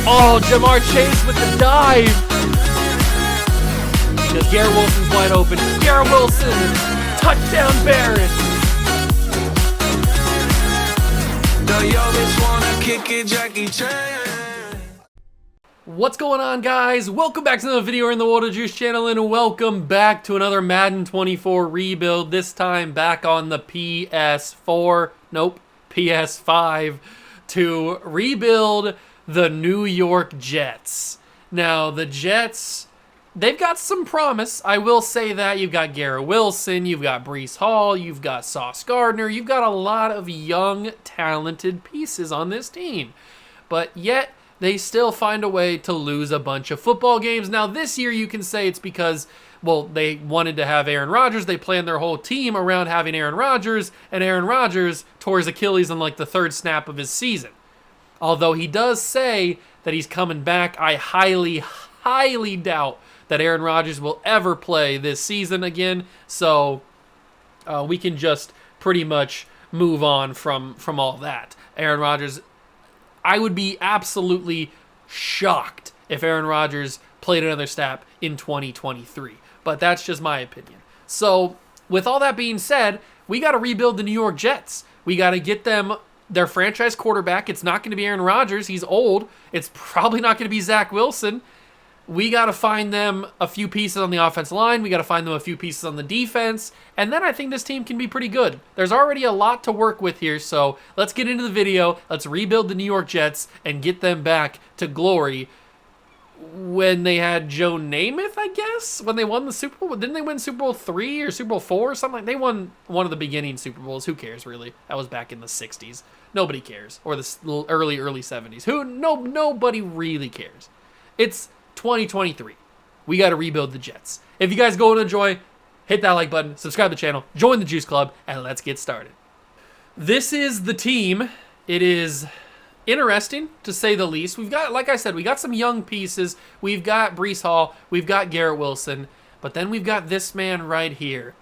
Oh, Jamar Chase with the dive. Because Garrett Wilson's wide open. Garrett Wilson, touchdown Barrett. What's going on, guys? Welcome back to another video in the Water Juice channel, and welcome back to another Madden 24 rebuild. This time back on the PS4, nope, PS5, to rebuild the New York Jets. Now, the Jets, they've got some promise. I will say that. You've got Garrett Wilson, you've got Breece Hall, you've got Sauce Gardner, you've got a lot of young, talented pieces on this team. But yet, they still find a way to lose a bunch of football games. Now, this year you can say it's because, well, they wanted to have Aaron Rodgers. They planned their whole team around having Aaron Rodgers, and Aaron Rodgers tore his Achilles on like the third snap of his season. Although he does say that he's coming back, I highly, highly doubt that Aaron Rodgers will ever play this season again. So we can just pretty much move on from all that. Aaron Rodgers, I would be absolutely shocked if Aaron Rodgers played another snap in 2023. But that's just my opinion. So with all that being said, we got to rebuild the New York Jets. We got to get them their franchise quarterback. It's not going to be Aaron Rodgers. He's old. It's probably not going to be Zach Wilson. We got to find them a few pieces on the offensive line. We got to find them a few pieces on the defense. And then I think this team can be pretty good. There's already a lot to work with here. So let's get into the video. Let's rebuild the New York Jets and get them back to glory when they had Joe Namath, I guess, when they won the Super Bowl. Didn't they win Super Bowl 3 or Super Bowl 4 or something? They won one of the beginning Super Bowls. Who cares, really? That was back in the 60s. Nobody cares. Or the early 70s. Nobody really cares. It's 2023. We got to rebuild the Jets. If you guys go and enjoy, hit that like button, subscribe to the channel, join the Juice Club, and let's get started. This is the team. It is interesting, to say the least. We've got, like I said, we got some young pieces. We've got Breece Hall. We've got Garrett Wilson. But then we've got this man right here,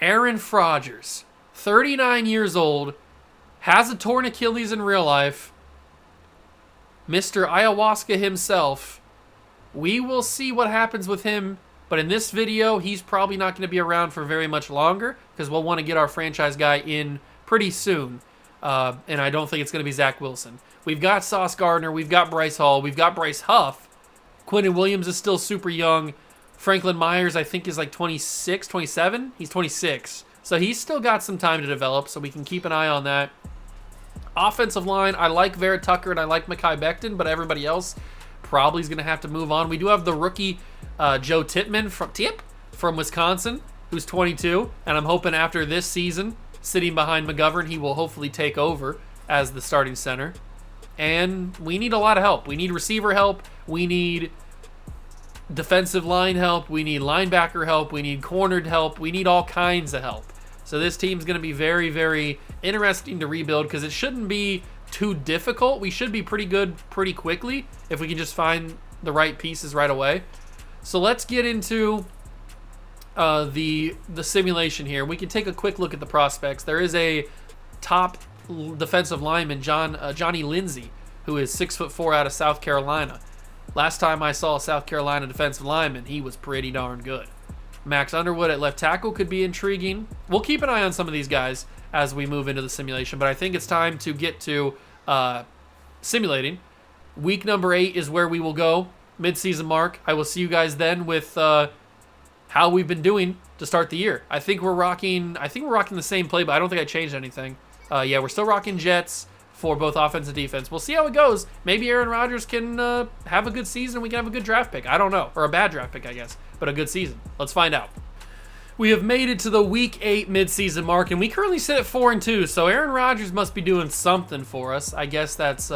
Aaron Rodgers, 39 years old, has a torn Achilles in real life, Mr. Ayahuasca himself. We will see what happens with him, but in this video, he's probably not going to be around for very much longer because we'll want to get our franchise guy in pretty soon, and I don't think it's going to be Zach Wilson. We've got Sauce Gardner, we've got Breece Hall, we've got Bryce Huff. Quinnen Williams is still super young. Franklin Myers, I think, is like 26, 27? He's 26. So he's still got some time to develop, so we can keep an eye on that. Offensive line, I like Vera Tucker and I like Mekhi Becton, but everybody else probably is going to have to move on. We do have the rookie Joe Tippmann from Wisconsin, who's 22, and I'm hoping after this season, sitting behind McGovern, he will hopefully take over as the starting center. And we need a lot of help. We need receiver help. We need defensive line help. We need linebacker help. We need cornered help. We need all kinds of help. So this team's going to be very, very interesting to rebuild because it shouldn't be too difficult. We should be pretty good pretty quickly if we can just find the right pieces right away. So let's get into the simulation here. We can take a quick look at the prospects. There is a top defensive lineman, Johnny Lindsay, who is 6'4" out of South Carolina. Last time I saw a South Carolina defensive lineman, he was pretty darn good. Max Underwood at left tackle could be intriguing. We'll keep an eye on some of these guys as we move into the simulation, but I think it's time to get to simulating. Week number 8 is where we will go, mid-season mark. I will see you guys then with how we've been doing to start the year. I think we're rocking the same play, but I don't think I changed anything. Yeah, we're still rocking Jets for both offense and defense. We'll see how it goes. Maybe Aaron Rodgers can have a good season. We can have a good draft pick. I don't know. Or a bad draft pick, I guess. But a good season. Let's find out. We have made it to the Week 8 midseason mark, and we currently sit at 4-2. So Aaron Rodgers must be doing something for us. I guess that's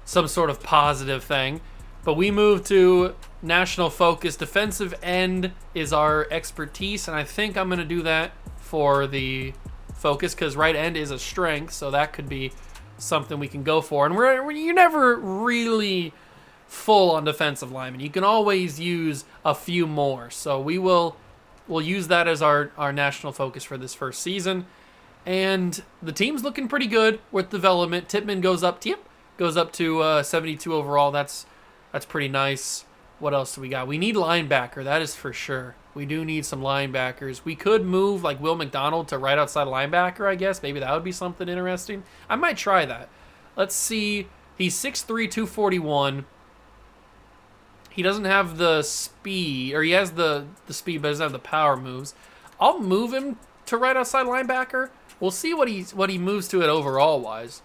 some sort of positive thing. But we move to national focus. Defensive end is our expertise, and I think I'm going to do that for the focus because right end is a strength, so that could be something we can go for. And you're never really full on defensive linemen. You can always use a few more. So we'll use that as our national focus for this first season. And the team's looking pretty good with development. Tippmann goes up to 72 overall. That's pretty nice. What else do we got? We need linebacker. That is for sure. We do need some linebackers. We could move like Will McDonald to right outside linebacker, I guess. Maybe that would be something interesting. I might try that. Let's see. He's 6'3", 241. He doesn't have the speed, or he has the speed, but doesn't have the power moves. I'll move him to right outside linebacker. We'll see what he moves to it overall wise.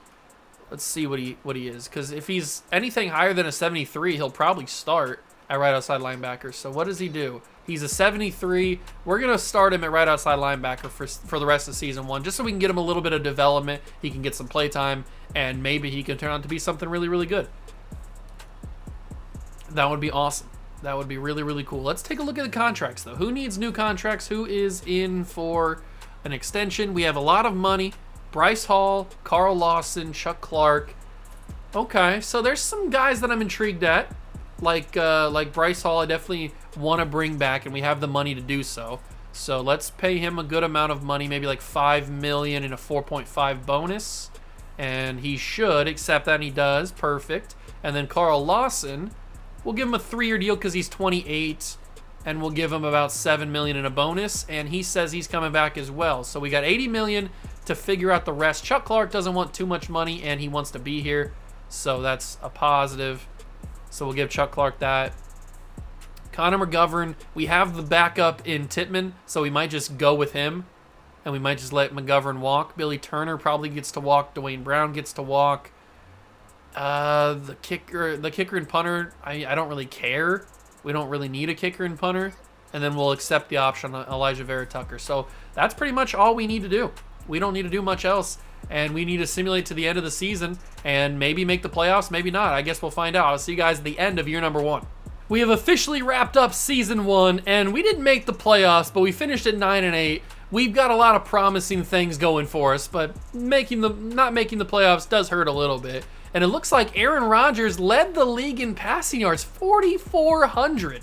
Let's see what he is, because if he's anything higher than a 73, he'll probably start at right outside linebacker. So what does he do? He's a 73. We're gonna start him at right outside linebacker for the rest of season 1, just so we can get him a little bit of development. He can get some play time, and maybe he can turn out to be something really, really good. That would be awesome. That would be really, really cool. Let's take a look at the contracts, though. Who needs new contracts? Who is in for an extension? We have a lot of money. Bryce Hall, Carl Lawson, Chuck Clark. Okay, so there's some guys that I'm intrigued at. Like Bryce Hall, I definitely want to bring back, and we have the money to do so. So let's pay him a good amount of money, maybe like $5 million and a 4.5 bonus. And he should accept that, and he does. Perfect. And then Carl Lawson, we'll give him a 3-year deal because he's 28, and we'll give him about $7 million in a bonus. And he says he's coming back as well. So we got $80 million to figure out the rest. Chuck Clark doesn't want too much money, and he wants to be here, so that's a positive. So we'll give Chuck Clark that. Connor McGovern, we have the backup in Tippmann, so we might just go with him, and we might just let McGovern walk. Billy Turner probably gets to walk. Dwayne Brown gets to walk. The kicker and punter, I don't really care. We don't really need a kicker and punter. And then we'll accept the option on Elijah Vera Tucker. So that's pretty much all we need to do. We don't need to do much else. And we need to simulate to the end of the season and maybe make the playoffs, maybe not. I guess we'll find out. I'll see you guys at the end of year number 1. We have officially wrapped up season 1, and we didn't make the playoffs, but we finished at 9-8. We've got a lot of promising things going for us, but not making the playoffs does hurt a little bit. And it looks like Aaron Rodgers led the league in passing yards, 4,400,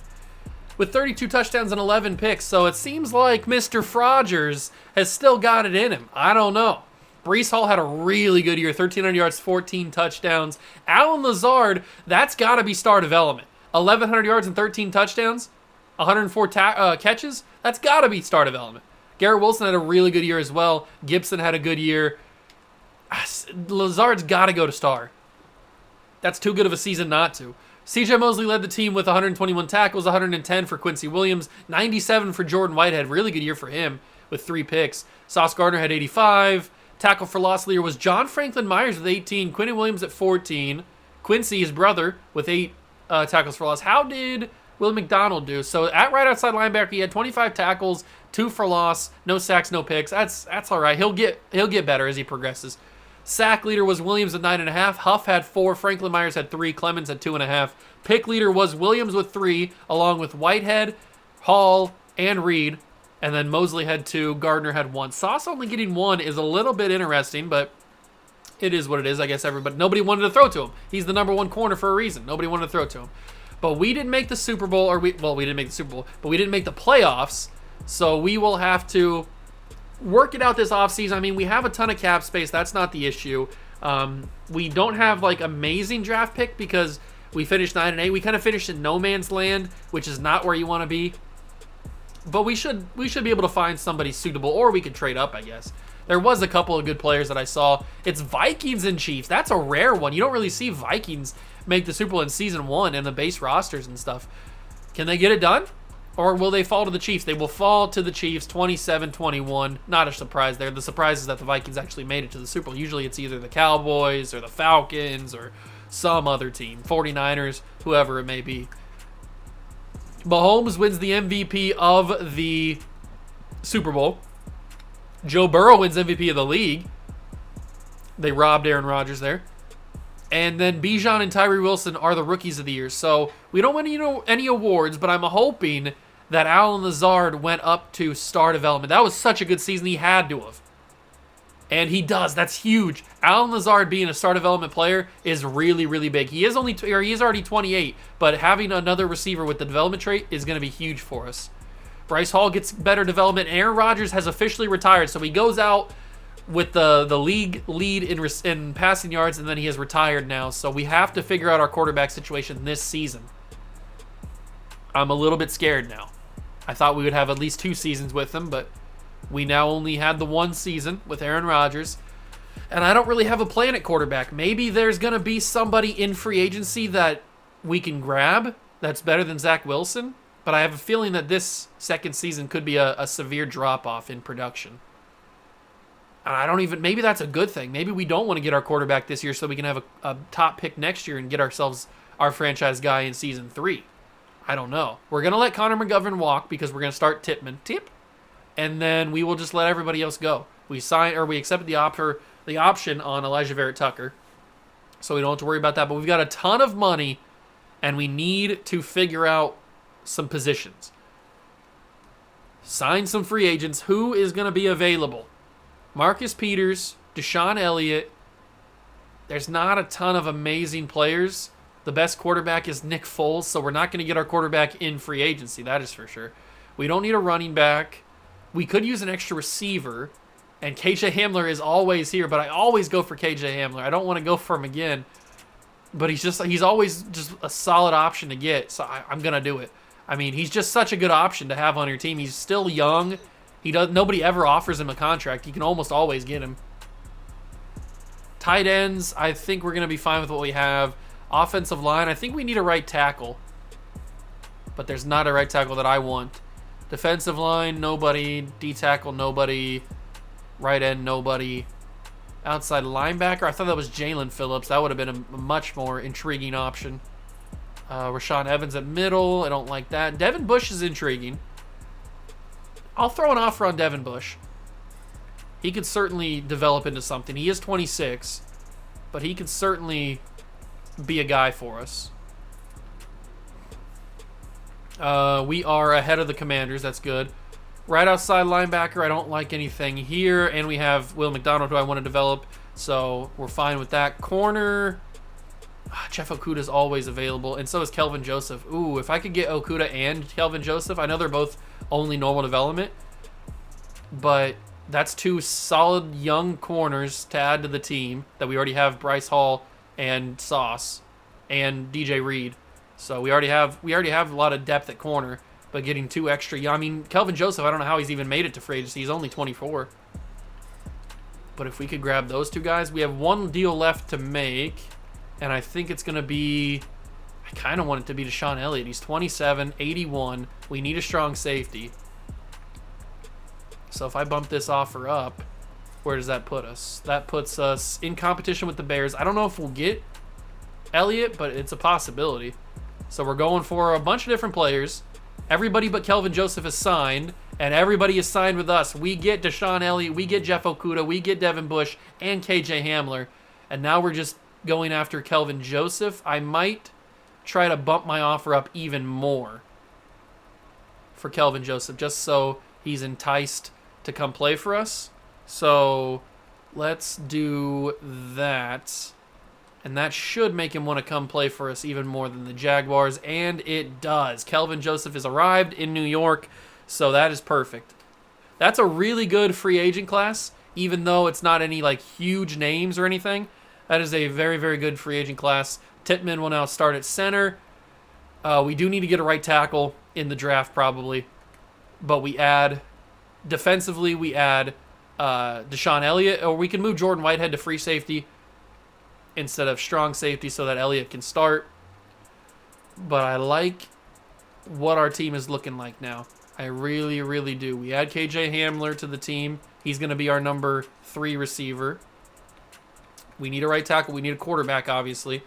with 32 touchdowns and 11 picks. So it seems like Mr. Frogers has still got it in him. I don't know. Breece Hall had a really good year, 1,300 yards, 14 touchdowns. Allen Lazard, that's got to be star development. 1,100 yards and 13 touchdowns, 104 catches, that's got to be star development. Garrett Wilson had a really good year as well. Gibson had a good year. Lazard's got to go to star. That's too good of a season not to. CJ Mosley led the team with 121 tackles, 110 for Quincy Williams, 97 for Jordan Whitehead. Really good year for him with 3 picks. Sauce Gardner had 85. Tackle for loss leader was John Franklin Myers with 18. Quinton Williams at 14. Quincy, his brother, with 8 tackles for loss. How did Will McDonald do? So at right outside linebacker, he had 25 tackles, 2 for loss, no sacks, no picks. That's all right. He'll get better as he progresses. Sack leader was Williams at 9.5. Huff had 4. Franklin Myers had 3. Clemens had 2.5. Pick leader was Williams with 3, along with Whitehead, Hall, and Reed. And then Mosley had 2. Gardner had 1. Sauce only getting 1 is a little bit interesting, but it is what it is. I guess nobody wanted to throw to him. He's the number 1 corner for a reason. Nobody wanted to throw to him. But we didn't make the Super Bowl, we didn't make the Super Bowl, but we didn't make the playoffs. So we will have to work it out this offseason. I mean, we have a ton of cap space. That's not the issue. We don't have like amazing draft pick because we finished 9-8. We kind of finished in no man's land, which is not where you want to be. But we should be able to find somebody suitable, or we could trade up, I guess. There was a couple of good players that I saw. It's Vikings and Chiefs. That's a rare one. You don't really see Vikings make the Super Bowl in season 1 and the base rosters and stuff. Can they get it done? Or will they fall to the Chiefs? They will fall to the Chiefs 27-21. Not a surprise there. The surprise is that the Vikings actually made it to the Super Bowl. Usually it's either the Cowboys or the Falcons or some other team. 49ers, whoever it may be. Mahomes wins the MVP of the Super Bowl. Joe Burrow wins MVP of the league. They robbed Aaron Rodgers there. And then Bijan and Tyree Wilson are the rookies of the year. So we don't win any awards, but I'm hoping that Allen Lazard went up to star development. That was such a good season. He had to have. And he does. That's huge. Allen Lazard being a star development player is really, really big. He is already 28, but having another receiver with the development trait is going to be huge for us. Bryce Hall gets better development. Aaron Rodgers has officially retired, so he goes out with the league lead in passing yards, and then he has retired now. So we have to figure out our quarterback situation this season. I'm a little bit scared now. I thought we would have at least 2 seasons with him, but we now only had the 1 season with Aaron Rodgers. And I don't really have a plan at quarterback. Maybe there's going to be somebody in free agency that we can grab that's better than Zach Wilson. But I have a feeling that this second season could be a severe drop-off in production. And I don't even... Maybe that's a good thing. Maybe we don't want to get our quarterback this year so we can have a top pick next year and get ourselves our franchise guy in season 3. I don't know. We're going to let Connor McGovern walk because we're going to start Tippmann. And then we will just let everybody else go. We accepted the option on Elijah Vera-Tucker. So we don't have to worry about that. But we've got a ton of money, and we need to figure out some positions. Sign some free agents. Who is going to be available? Marcus Peters, Deshaun Elliott. There's not a ton of amazing players. The best quarterback is Nick Foles, so we're not going to get our quarterback in free agency, that is for sure. We don't need a running back. We could use an extra receiver, and KJ Hamler is always here, but I always go for KJ Hamler. I don't want to go for him again, but he's always just a solid option to get, so I'm going to do it. I mean, he's just such a good option to have on your team. He's still young. Nobody ever offers him a contract. You can almost always get him. Tight ends, I think we're going to be fine with what we have. Offensive line, I think we need a right tackle. But there's not a right tackle that I want. Defensive line, nobody. D-tackle, nobody. Right end, nobody. Outside linebacker, I thought that was Jalen Phillips. That would have been a much more intriguing option. Rashaan Evans at middle. I don't like that. Devin Bush is intriguing. I'll throw an offer on Devin Bush. He could certainly develop into something. He is 26, but he could certainly be a guy for us. We are ahead of the Commanders. That's good. Right outside linebacker, I don't like anything here. And we have Will McDonald, who I want to develop. So we're fine with that. Corner, Jeff Okuda is always available. And so is Kelvin Joseph. Ooh, if I could get Okuda and Kelvin Joseph, I know they're both only normal development. But that's 2 solid young corners to add to the team that we already have Bryce Hall and Sauce and DJ Reed. So we already have a lot of depth at corner, but getting 2 extra. I mean, Kelvin Joseph, I don't know how he's even made it to free agency. He's only 24. But if we could grab those 2 guys, we have 1 deal left to make, and I think it's going to be, I kind of want it to be Deshaun Elliott. He's 27, 81. We need a strong safety. So if I bump this offer up, where does that put us? That puts us in competition with the Bears. I don't know if we'll get Elliott, but it's a possibility. So we're going for a bunch of different players. Everybody but Kelvin Joseph is signed, and everybody is signed with us. We get Deshaun Elliott, we get Jeff Okuda, we get Devin Bush, and KJ Hamler. And now we're just going after Kelvin Joseph. I might try to bump my offer up even more for Kelvin Joseph, just so he's enticed to come play for us. So let's do that. And that should make him want to come play for us even more than the Jaguars. And it does. Kelvin Joseph has arrived in New York, so that is perfect. That's a really good free agent class, even though it's not any like huge names or anything. That is a very, very good free agent class. Tippmann will now start at center. We do need to get a right tackle in the draft probably. But we add, defensively, we add Deshaun Elliott, or we can move Jordan Whitehead to free safety instead of strong safety so that Elliott can start. But I like what our team is looking like now. I really, really do. We add KJ Hamler to the team. He's going to be our number 3 receiver. We need a right tackle. We need a quarterback, obviously.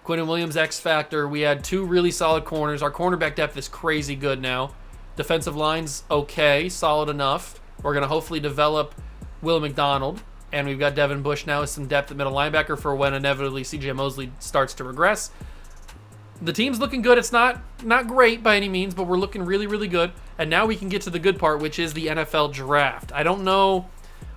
Quinnen Williams, X Factor. We had 2 really solid corners. Our cornerback depth is crazy good now. Defensive line's okay, solid enough. We're going to hopefully develop Will McDonald. And we've got Devin Bush now with some depth at middle linebacker for when inevitably C.J. Mosley starts to regress. The team's looking good. It's not great by any means, but we're looking really, really good. And now we can get to the good part, which is the NFL draft. I don't know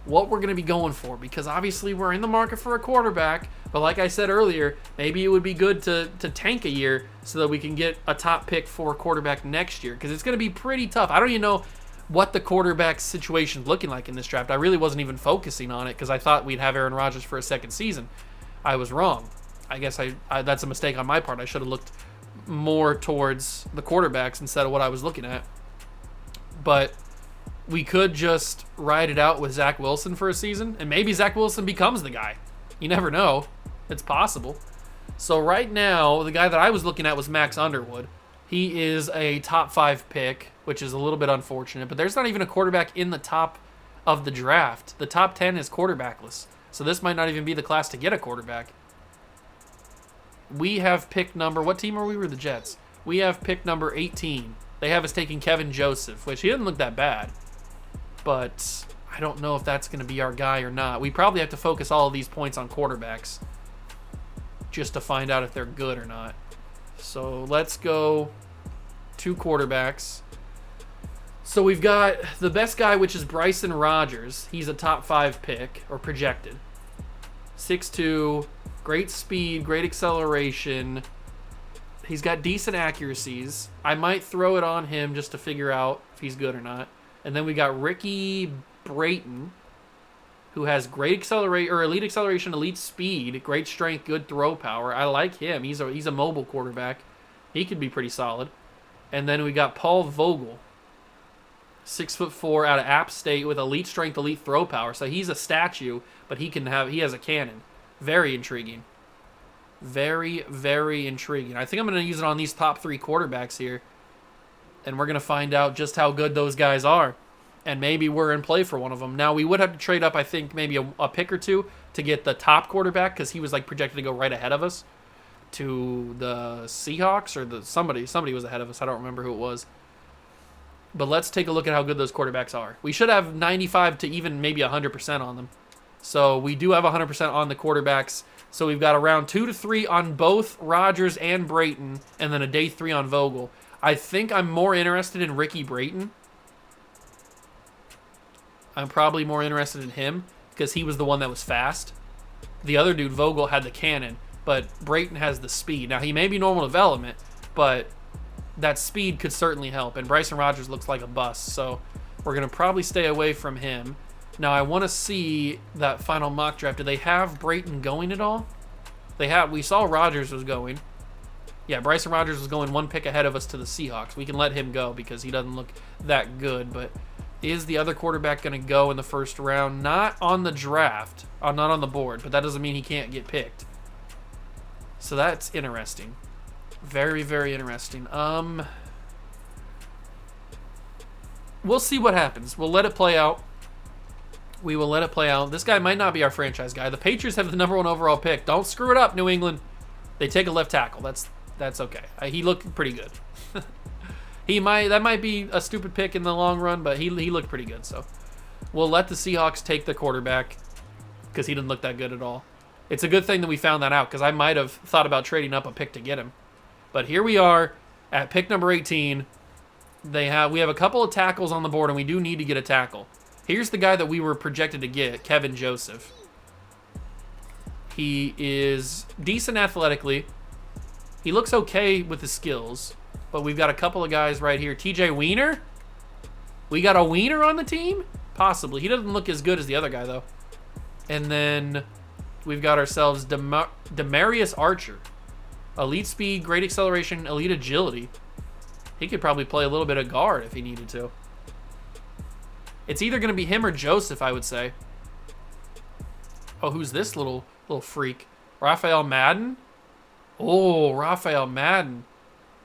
what we're going to be going for because obviously we're in the market for a quarterback. But like I said earlier, maybe it would be good to tank a year so that we can get a top pick for a quarterback next year because it's going to be pretty tough. I don't even know what the quarterback situation's looking like in this draft. I really wasn't even focusing on it because I thought we'd have Aaron Rodgers for a second season. I was wrong. I guess that's a mistake on my part. I should have looked more towards the quarterbacks instead of what I was looking at. But we could just ride it out with Zach Wilson for a season, and maybe Zach Wilson becomes the guy. You never know. It's possible. So right now, the guy that I was looking at was Max Underwood. He is a top 5 pick, which is a little bit unfortunate, but there's not even a quarterback in the top of the draft. The top 10 is quarterbackless, so this might not even be the class to get a quarterback. We have pick number, what team are we? We're the Jets. We have pick number 18. They have us taking Kevin Joseph, which he didn't look that bad, but I don't know if that's going to be our guy or not. We probably have to focus all of these points on quarterbacks just to find out if they're good or not. So let's go 2 quarterbacks. So we've got the best guy, which is Bryson Rodgers. He's a top 5 pick, or projected. 6'2", great speed, great acceleration. He's got decent accuracies. I might throw it on him just to figure out if he's good or not. And then we got Ricky Brayton, who has great acceleration, or elite acceleration, elite speed, great strength, good throw power. I like him. He's a mobile quarterback. He could be pretty solid. And then we got Paul Vogel, 6'4", out of App State with elite strength, elite throw power. So he's a statue, but he has a cannon. Very intriguing. Very, very intriguing. I think I'm going to use it on these top 3 quarterbacks here, and we're going to find out just how good those guys are. And maybe we're in play for one of them. Now, we would have to trade up, I think, maybe a pick or 2 to get the top quarterback, because he was like projected to go right ahead of us to the Seahawks, or somebody was ahead of us. I don't remember who it was. But let's take a look at how good those quarterbacks are. We should have 95 to even maybe 100% on them. So we do have 100% on the quarterbacks. So we've got a round 2 to 3 on both Rodgers and Brayton, and then a day 3 on Vogel. I think I'm more interested in Ricky Brayton. I'm probably more interested in him because he was the one that was fast. The other dude, Vogel, had the cannon, but Brayton has the speed. Now, he may be normal development, but that speed could certainly help. And Bryson Rodgers looks like a bust, so we're going to probably stay away from him. Now, I want to see that final mock draft. Do they have Brayton going at all? We saw Rodgers was going. Yeah, Bryson Rodgers was going 1 pick ahead of us to the Seahawks. We can let him go because he doesn't look that good, but is the other quarterback going to go in the first round? Not on the draft, not on the board, but that doesn't mean he can't get picked. So that's interesting. Very, very interesting. We'll see what happens. We'll let it play out. We will let it play out. This guy might not be our franchise guy. The Patriots have the number 1 overall pick. Don't screw it up, New England. They take a left tackle. That's okay. He looked pretty good. That might be a stupid pick in the long run, but he looked pretty good. So we'll let the Seahawks take the quarterback because he didn't look that good at all. It's a good thing that we found that out because I might have thought about trading up a pick to get him. But here we are at pick number 18. We have a couple of tackles on the board, and we do need to get a tackle. Here's the guy that we were projected to get, Kevin Joseph. He is decent athletically. He looks okay with the skills. But we've got a couple of guys right here. TJ Wiener? We got a Wiener on the team? Possibly. He doesn't look as good as the other guy, though. And then we've got ourselves Demarius Archer. Elite speed, great acceleration, elite agility. He could probably play a little bit of guard if he needed to. It's either going to be him or Joseph, I would say. Oh, who's this little freak? Raphael Madden? Oh, Raphael Madden.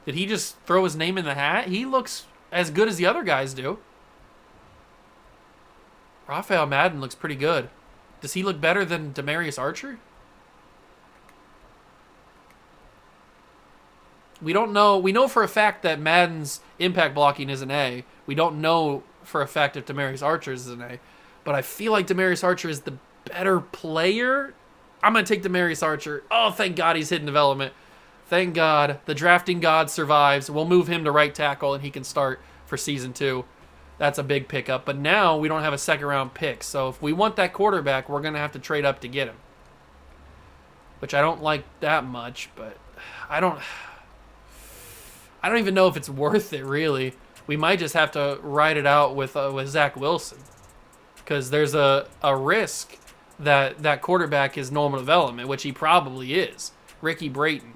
Did he just throw his name in the hat? He looks as good as the other guys do. Raphael Madden looks pretty good. Does he look better than Demarius Archer? We don't know. We know for a fact that Madden's impact blocking is an A. We don't know for a fact if Demarius Archer is an A. But I feel like Demarius Archer is the better player. I'm going to take Demarius Archer. Oh, thank God he's hidden development. Thank God. The drafting god survives. We'll move him to right tackle, and he can start for Season 2. That's a big pickup. But now we don't have a second-round pick. So if we want that quarterback, we're going to have to trade up to get him. Which I don't like that much, but I don't even know if it's worth it, really. we might just have to ride it out with Zach Wilson, because there's a risk that quarterback is normal development, which he probably is. Ricky Brayton,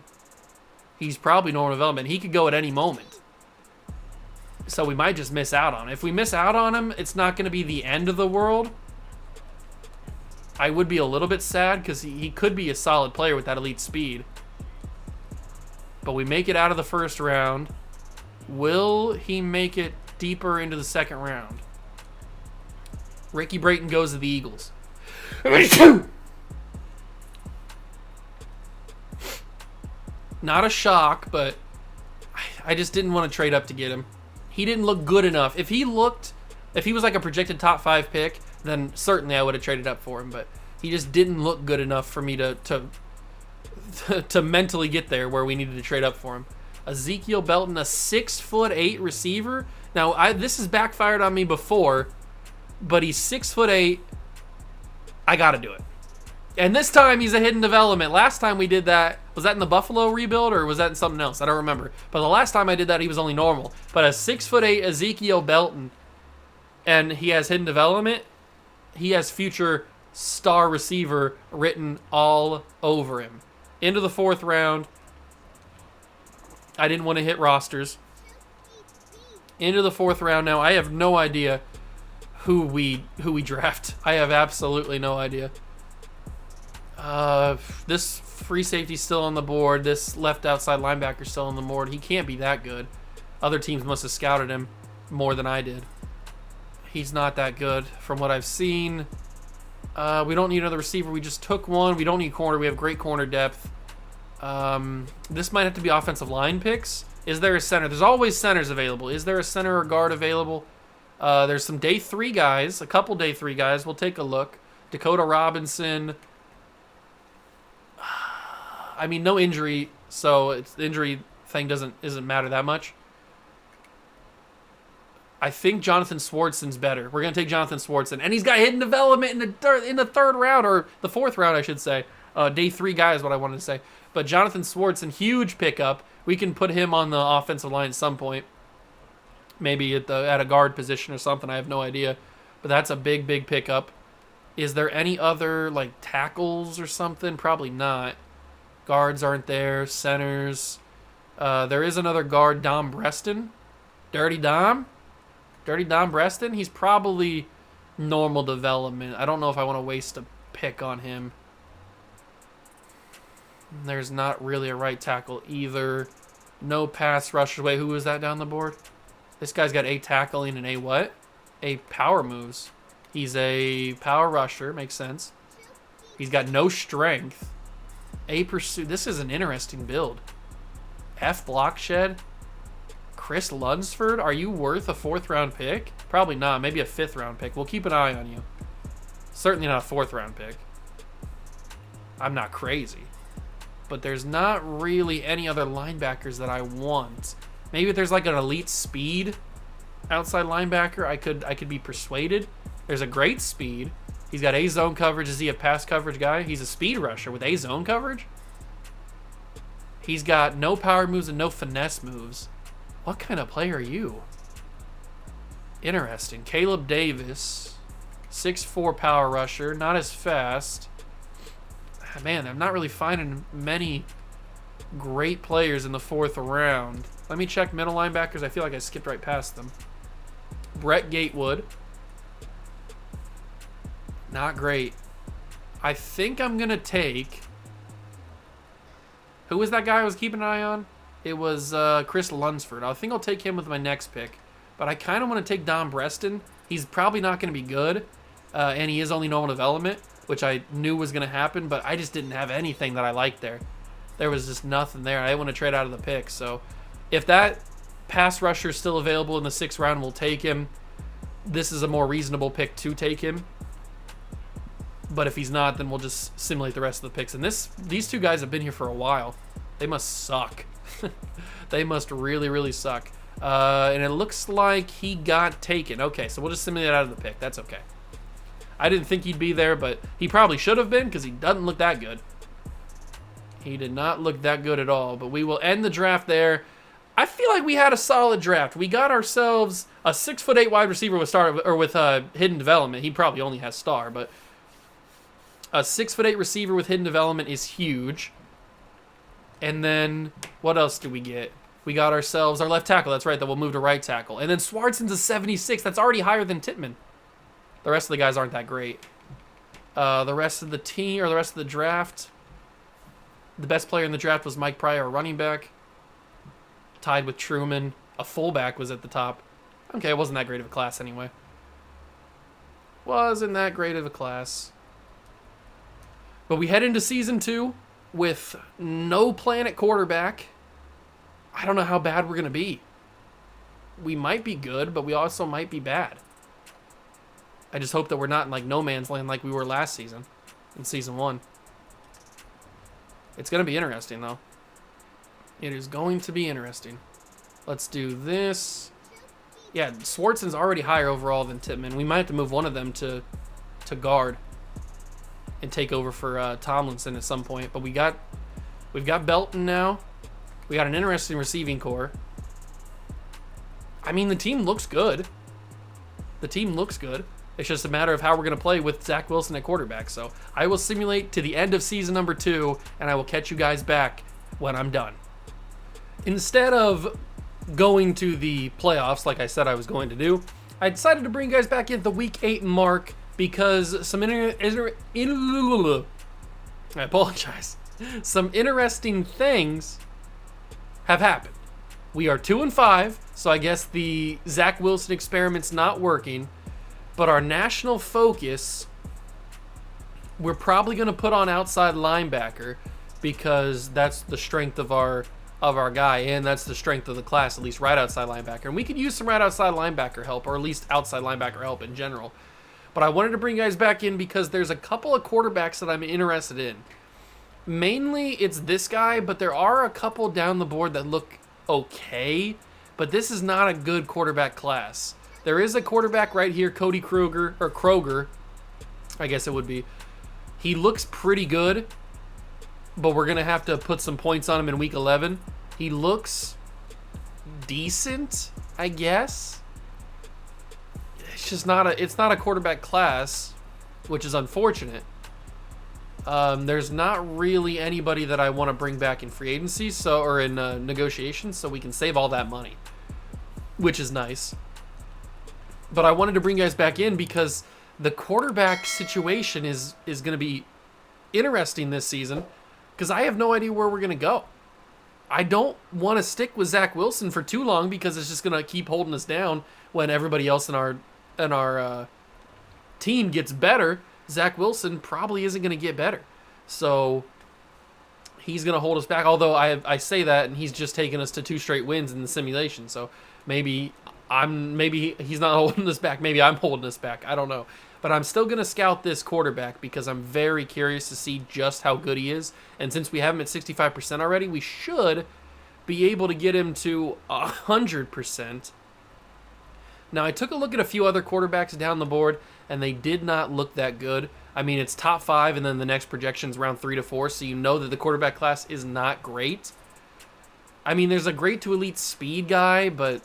he's probably normal development. He could go at any moment. So we might just miss out on him. If we miss out on him, it's not going to be the end of the world. I would be a little bit sad because he could be a solid player with that elite speed. But we make it out of the first round. Will he make it deeper into the second round? Ricky Brayton goes to the Eagles. Not a shock, but I just didn't want to trade up to get him. He didn't look good enough. If he was like a projected top 5 pick, then certainly I would have traded up for him. But he just didn't look good enough for me to mentally get there where we needed to trade up for him. Ezekiel Belton, a 6'8" receiver. Now this has backfired on me before, but he's 6'8". I gotta do it. And this time he's a hidden development. Last time we did that, was that in the Buffalo rebuild or was that in something else? I don't remember. But the last time I did that, he was only normal. But a 6'8" Ezekiel Belton, and he has hidden development. He has future star receiver written all over him. Into the 4th round. I didn't want to hit rosters. Into the 4th round now. I have no idea who we draft. I have absolutely no idea. This free safety's still on the board. This left outside linebacker's still on the board. He can't be that good. Other teams must have scouted him more than I did. He's not that good from what I've seen. We don't need another receiver. We just took one. We don't need corner. We have great corner depth. This might have to be offensive line picks. Is there a center? There's always centers available. Is there a center or guard available? There's some day 3 guys, a couple day 3 guys. We'll take a look. Dakota Robinson. I mean, no injury, so the injury thing isn't matter that much. I think Jonathan Swartson's better. We're gonna take Jonathan Swartson, and he's got hidden development in the 3rd round, or the 4th round, I should say. Day 3 guy is what I wanted to say. But Jonathan Swartson, huge pickup. We can put him on the offensive line at some point, maybe at a guard position or something. I have no idea, but that's a big pickup. Is there any other like tackles or something? Probably not. Guards aren't there. Centers. There is another guard, Dom Breston. Dirty Dom Breston. He's probably normal development. I don't know if I want to waste a pick on him. There's not really a right tackle either. No pass rushers. Wait, who was that down the board? This guy's got a tackling and a what? A power moves. He's a power rusher. Makes sense. He's got no strength. A pursuit. This is an interesting build. F block shed. Chris Lunsford. Are you worth a 4th round pick? Probably not. Maybe a 5th round pick. We'll keep an eye on you. Certainly not a 4th round pick. I'm not crazy. But there's not really any other linebackers that I want. Maybe if there's like an elite speed outside linebacker, I could be persuaded. There's a great speed. He's got A zone coverage. Is he a pass coverage guy? He's a speed rusher with A zone coverage. He's got no power moves and no finesse moves. What kind of player are you? Interesting. Caleb Davis, 6'4" power rusher, not as fast. Man, I'm not really finding many great players in the 4th round. Let me check middle linebackers. I feel like I skipped right past them. Brett Gatewood. Not great. I think I'm going to take... Who was that guy I was keeping an eye on? It was Chris Lunsford. I think I'll take him with my next pick. But I kind of want to take Dom Breston. He's probably not going to be good. And he is only normal development, which I knew was going to happen, but I just didn't have anything that I liked there. There was just nothing there. I didn't want to trade out of the pick. So if that pass rusher is still available in the 6th round, we'll take him. This is a more reasonable pick to take him. But if he's not, then we'll just simulate the rest of the picks. And these 2 guys have been here for a while. They must suck. They must really suck. And it looks like he got taken. Okay, so we'll just simulate out of the pick. That's okay. I didn't think he'd be there, but he probably should have been because he doesn't look that good. He did not look that good at all. But we will end the draft there. I feel like we had a solid draft. We got ourselves a 6'8" wide receiver with hidden development. He probably only has star, but a 6'8" receiver with hidden development is huge. And then what else do we get? We got ourselves our left tackle. That's right, that will move to right tackle. And then Swartson's a 76. That's already higher than Tittman. The rest of the guys aren't that great. The rest of the team, or the rest of the draft, the best player in the draft was Mike Pryor, a running back. Tied with Truman. A fullback was at the top. Okay, it wasn't that great of a class anyway. Wasn't that great of a class. But we head into season 2 with no plan at quarterback. I don't know how bad we're going to be. We might be good, but we also might be bad. I just hope that we're not in like no man's land like we were last season, in season 1. It's going to be interesting, though. It is going to be interesting. Let's do this. Yeah, Swartson's already higher overall than Tittman. We might have to move one of them to guard and take over for Tomlinson at some point. But we've got Belton now. We got an interesting receiving core. I mean, the team looks good. The team looks good. It's just a matter of how we're going to play with Zach Wilson at quarterback. So I will simulate to the end of season number 2, and I will catch you guys back when I'm done. Instead of going to the playoffs like I said I was going to do, I decided to bring you guys back at the week 8 mark because some I apologize. Some interesting things have happened. We are 2-5, so I guess the Zach Wilson experiment's not working. But our national focus, we're probably going to put on outside linebacker because that's the strength of our guy, and that's the strength of the class, at least right outside linebacker. And we could use some right outside linebacker help, or at least outside linebacker help in general. But I wanted to bring you guys back in because there's a couple of quarterbacks that I'm interested in. Mainly it's this guy, but there are a couple down the board that look okay, but this is not a good quarterback class. There is a quarterback right here, Cody Kroger, I guess it would be. He looks pretty good, but we're going to have to put some points on him in week 11. He looks decent, I guess. It's just not a quarterback class, which is unfortunate. There's not really anybody that I want to bring back in free agency, or in negotiations, so we can save all that money, which is nice. But I wanted to bring you guys back in because the quarterback situation is going to be interesting this season because I have no idea where we're going to go. I don't want to stick with Zach Wilson for too long because it's just going to keep holding us down when everybody else in our team gets better. Zach Wilson probably isn't going to get better. So he's going to hold us back, although I say that and he's just taken us to 2 straight wins in the simulation. So maybe he's not holding us back. Maybe I'm holding us back. I don't know. But I'm still going to scout this quarterback because I'm very curious to see just how good he is. And since we have him at 65% already, we should be able to get him to 100%. Now, I took a look at a few other quarterbacks down the board, and they did not look that good. I mean, it's top 5, and then the next projection's round 3 to 4, so you know that the quarterback class is not great. I mean, there's a great to elite speed guy, but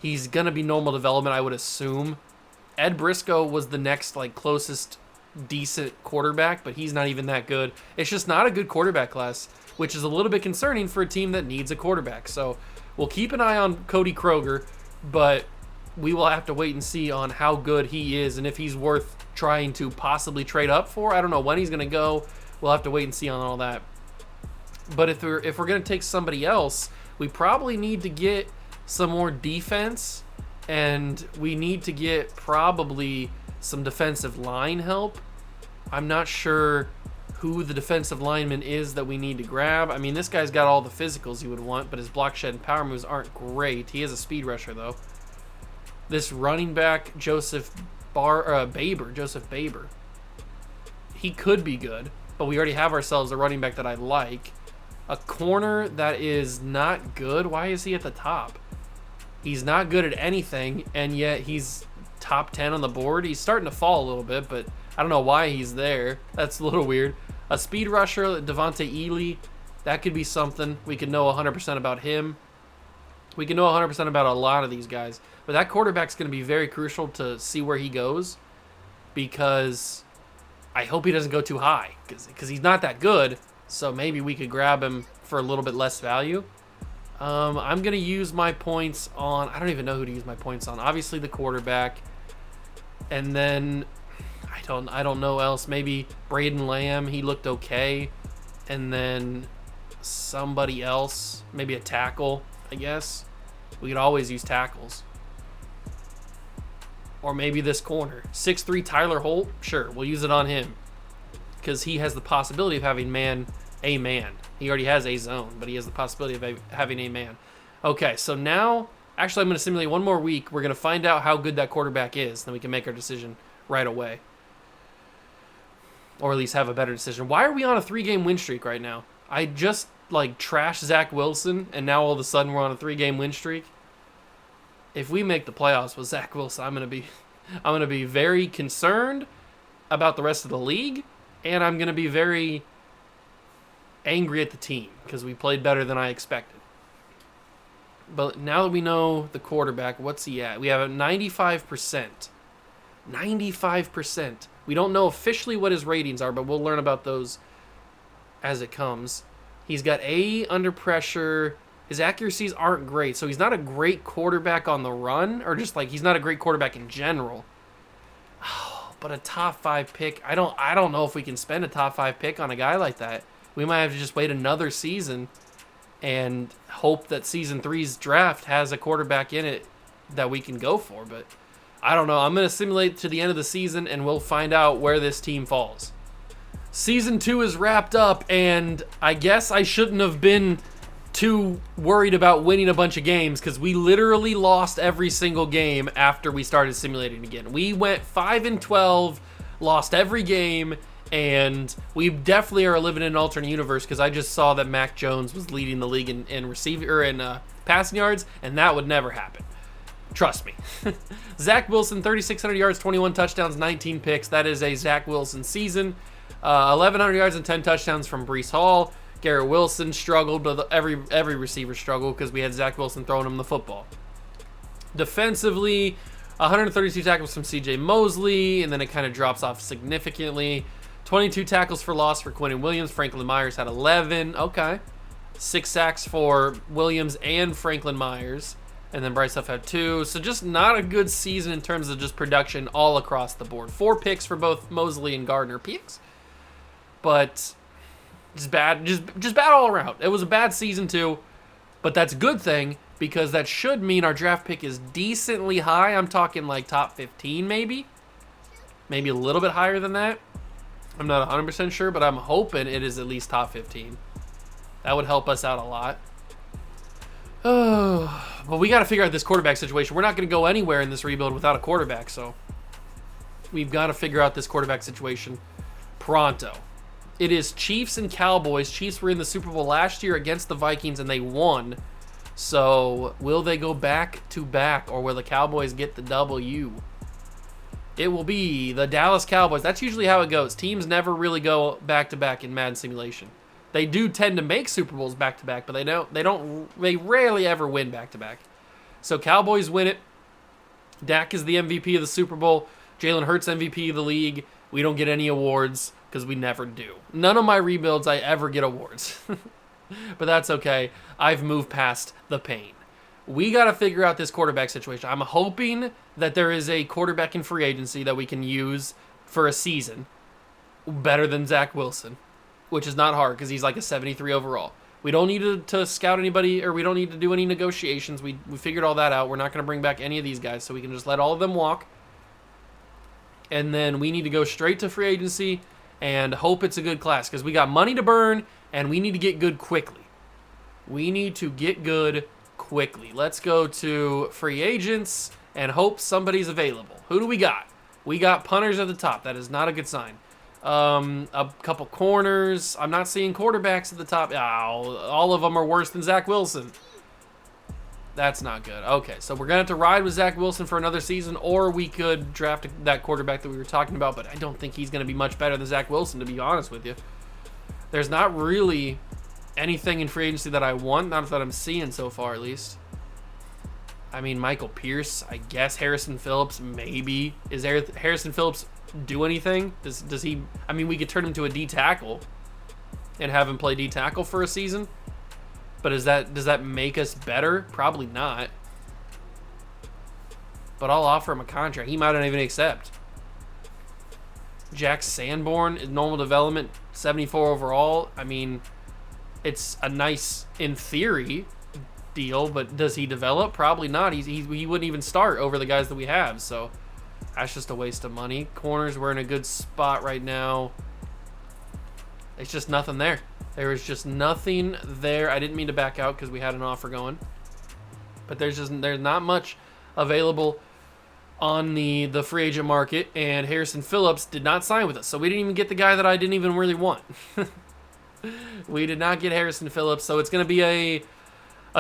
he's going to be normal development, I would assume. Ed Briscoe was the next closest decent quarterback, but he's not even that good. It's just not a good quarterback class, which is a little bit concerning for a team that needs a quarterback. So we'll keep an eye on Cody Kroger, but we will have to wait and see on how good he is and if he's worth trying to possibly trade up for. I don't know when he's going to go. We'll have to wait and see on all that. But if we're going to take somebody else, we probably need to get some more defense, and we need to get probably some defensive line help. I'm not sure who the defensive lineman is that we need to grab. I mean, this guy's got all the physicals you would want, but his block shed and power moves aren't great. He is a speed rusher, though. This running back, Joseph Baber, he could be good, but we already have ourselves a running back that I like. A corner that is not good. Why is he at the top? He's not good at anything, and yet he's top 10 on the board. He's starting to fall a little bit, but I don't know why he's there. That's a little weird. A speed rusher, Devontae Ely, that could be something. We could know 100% about him. We can know 100% about a lot of these guys. But that quarterback's going to be very crucial to see where he goes, because I hope he doesn't go too high, because he's not that good. So maybe we could grab him for a little bit less value. I'm going to use my points on... I don't even know who to use my points on. Obviously the quarterback. And then... I don't know else. Maybe Braden Lamb. He looked okay. And then somebody else. Maybe a tackle, I guess. We could always use tackles. Or maybe this corner. 6'3" Tyler Holt. Sure, we'll use it on him, because he has the possibility of having a man. He already has a zone, but he has the possibility of having a man. Okay, so now, actually I'm going to simulate one more week. We're going to find out how good that quarterback is. Then we can make our decision right away. Or at least have a better decision. Why are we on a 3-game win streak right now? I just, trashed Zach Wilson, and now all of a sudden we're on a 3-game win streak. If we make the playoffs with Zach Wilson, I'm going to be very concerned about the rest of the league, and I'm going to be very angry at the team because we played better than I expected. But now that we know the quarterback, what's he at? We have a 95%. 95%. We don't know officially what his ratings are, but we'll learn about those as it comes. He's got A under pressure. His accuracies aren't great, so he's not a great quarterback on the run, or just he's not a great quarterback in general. Oh, but a top 5 pick, I don't know if we can spend a top 5 pick on a guy like that. We might have to just wait another season and hope that season 3's draft has a quarterback in it that we can go for. But I don't know. I'm going to simulate to the end of the season, and we'll find out where this team falls. Season 2 is wrapped up, and I guess I shouldn't have been too worried about winning a bunch of games, because we literally lost every single game after we started simulating again. We went 5-12, lost every game, and we definitely are living in an alternate universe, because I just saw that Mac Jones was leading the league in passing yards, and that would never happen. Trust me. Zach Wilson, 3,600 yards, 21 touchdowns, 19 picks. That is a Zach Wilson season. 1,100 yards and 10 touchdowns from Breece Hall. Garrett Wilson struggled, but every receiver struggled because we had Zach Wilson throwing him the football. Defensively, 132 tackles from C.J. Mosley, and then it kind of drops off significantly. 22 tackles for loss for Quinnen Williams. Franklin Myers had 11. Okay. 6 sacks for Williams and Franklin Myers. And then Bryce Huff had 2. So just not a good season in terms of just production all across the board. 4 picks for both Mosley and Gardner picks. But just bad all around. It was a bad season too, but that's a good thing, because that should mean our draft pick is decently high. I'm talking top 15 maybe a little bit higher than that. I'm not 100% sure, but I'm hoping it is at least top 15. That would help us out a lot. Oh, but we got to figure out this quarterback situation. We're not going to go anywhere in this rebuild without a quarterback, so we've got to figure out this quarterback situation pronto. It is Chiefs and Cowboys. Chiefs were in the Super Bowl last year against the Vikings, and they won. So will they go back to back, or will the Cowboys get the W? It will be the Dallas Cowboys. That's usually how it goes. Teams never really go back to back in Madden simulation. They do tend to make Super Bowls back to back, but they rarely ever win back to back. So Cowboys win it. Dak is the MVP of the Super Bowl. Jalen Hurts MVP of the league. We don't get any awards because we never do. None of my rebuilds I ever get awards. But that's okay. I've moved past the pain. We got to figure out this quarterback situation. I'm hoping that there is a quarterback in free agency that we can use for a season better than Zach Wilson, which is not hard because he's a 73 overall. We don't need to scout anybody, or we don't need to do any negotiations. We figured all that out. We're not going to bring back any of these guys, so we can just let all of them walk. And then we need to go straight to free agency and hope it's a good class, because we got money to burn and we need to get good quickly. We need to get good quickly. Let's go to free agents and hope somebody's available. Who do we got? We got punters at the top. That is not a good sign. A couple corners. I'm not seeing quarterbacks at the top. All of them are worse than Zach Wilson. That's not good. Okay, so we're going to have to ride with Zach Wilson for another season, or we could draft that quarterback that we were talking about, but I don't think he's going to be much better than Zach Wilson, to be honest with you. There's not really anything in free agency that I want, not that I'm seeing so far at least. I mean, Michael Pierce, I guess. Harrison Phillips, maybe. Is Harrison Phillips do anything? Does he? I mean, we could turn him to a D tackle and have him play D tackle for a season. But does that make us better? Probably not. But I'll offer him a contract. He might not even accept. Jack Sanborn is normal development, 74 overall. I mean, it's a nice, in theory, deal, but does he develop? Probably not. He wouldn't even start over the guys that we have, so that's just a waste of money. Corners, we're in a good spot right now. It's just nothing there. There is just nothing there. I didn't mean to back out because we had an offer going, but there's not much available on the free agent market, and Harrison Phillips did not sign with us, so we didn't even get the guy that I didn't even really want. We did not get Harrison Phillips, so it's going to be a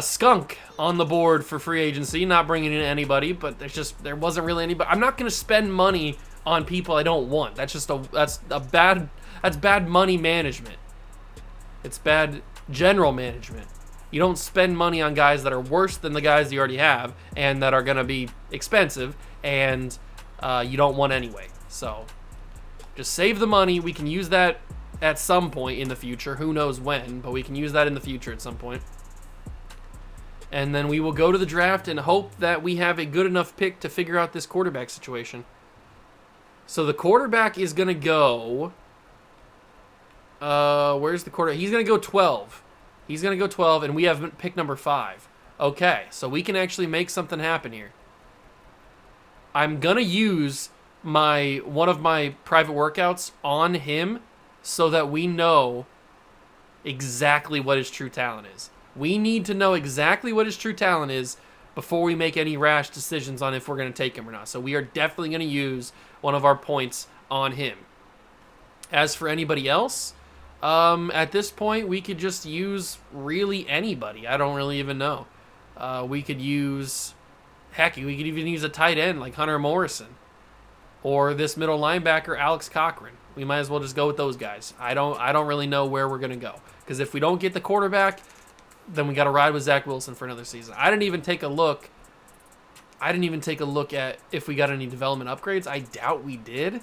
skunk on the board for free agency, not bringing in anybody, but there wasn't really anybody. I'm not going to spend money on people I don't want. That's bad money management. It's bad general management. You don't spend money on guys that are worse than the guys you already have and that are going to be expensive and you don't want anyway. So just save the money. We can use that at some point in the future. Who knows when, but we can use that in the future at some point. And then we will go to the draft and hope that we have a good enough pick to figure out this quarterback situation. So the quarterback is going to go... where's the quarterback? He's going to go 12. He's going to go 12, and we have pick number 5. Okay, so we can actually make something happen here. I'm going to use one of my private workouts on him so that we know exactly what his true talent is. We need to know exactly what his true talent is before we make any rash decisions on if we're going to take him or not. So we are definitely going to use one of our points on him. As for anybody else, at this point, we could just use really anybody. I don't really even know. We could use... Heck, we could even use a tight end like Hunter Morrison. Or this middle linebacker, Alex Cochran. We might as well just go with those guys. I don't really know where we're going to go. Because if we don't get the quarterback, then we got to ride with Zach Wilson for another season. I didn't even take a look at if we got any development upgrades. I doubt we did.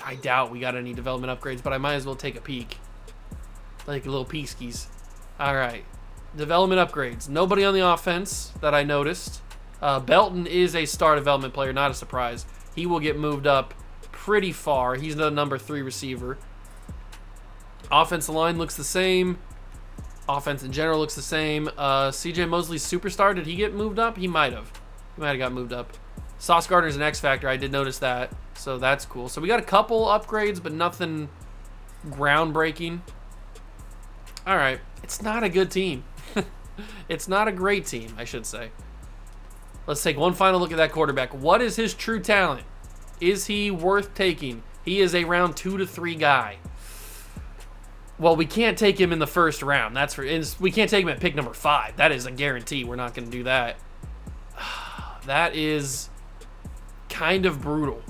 I doubt we got any development upgrades, but I might as well take a peek. Like a little peeskies. All right. Development upgrades. Nobody on the offense that I noticed. Belton is a star development player, not a surprise. He will get moved up pretty far. He's the number 3 receiver. Offensive line looks the same. Offense in general looks the same. CJ Mosley's superstar, did he get moved up? He might have. He might have got moved up. Sauce Gardner's an X Factor. I did notice that. So that's cool. So we got a couple upgrades, but nothing groundbreaking. All right. It's not a good team. It's not a great team, I should say. Let's take one final look at that quarterback. What is his true talent? Is he worth taking? He is a round 2 to 3 guy. Well, we can't take him in the first round. We can't take him at pick number 5. That is a guarantee. We're not going to do that. That is kind of brutal.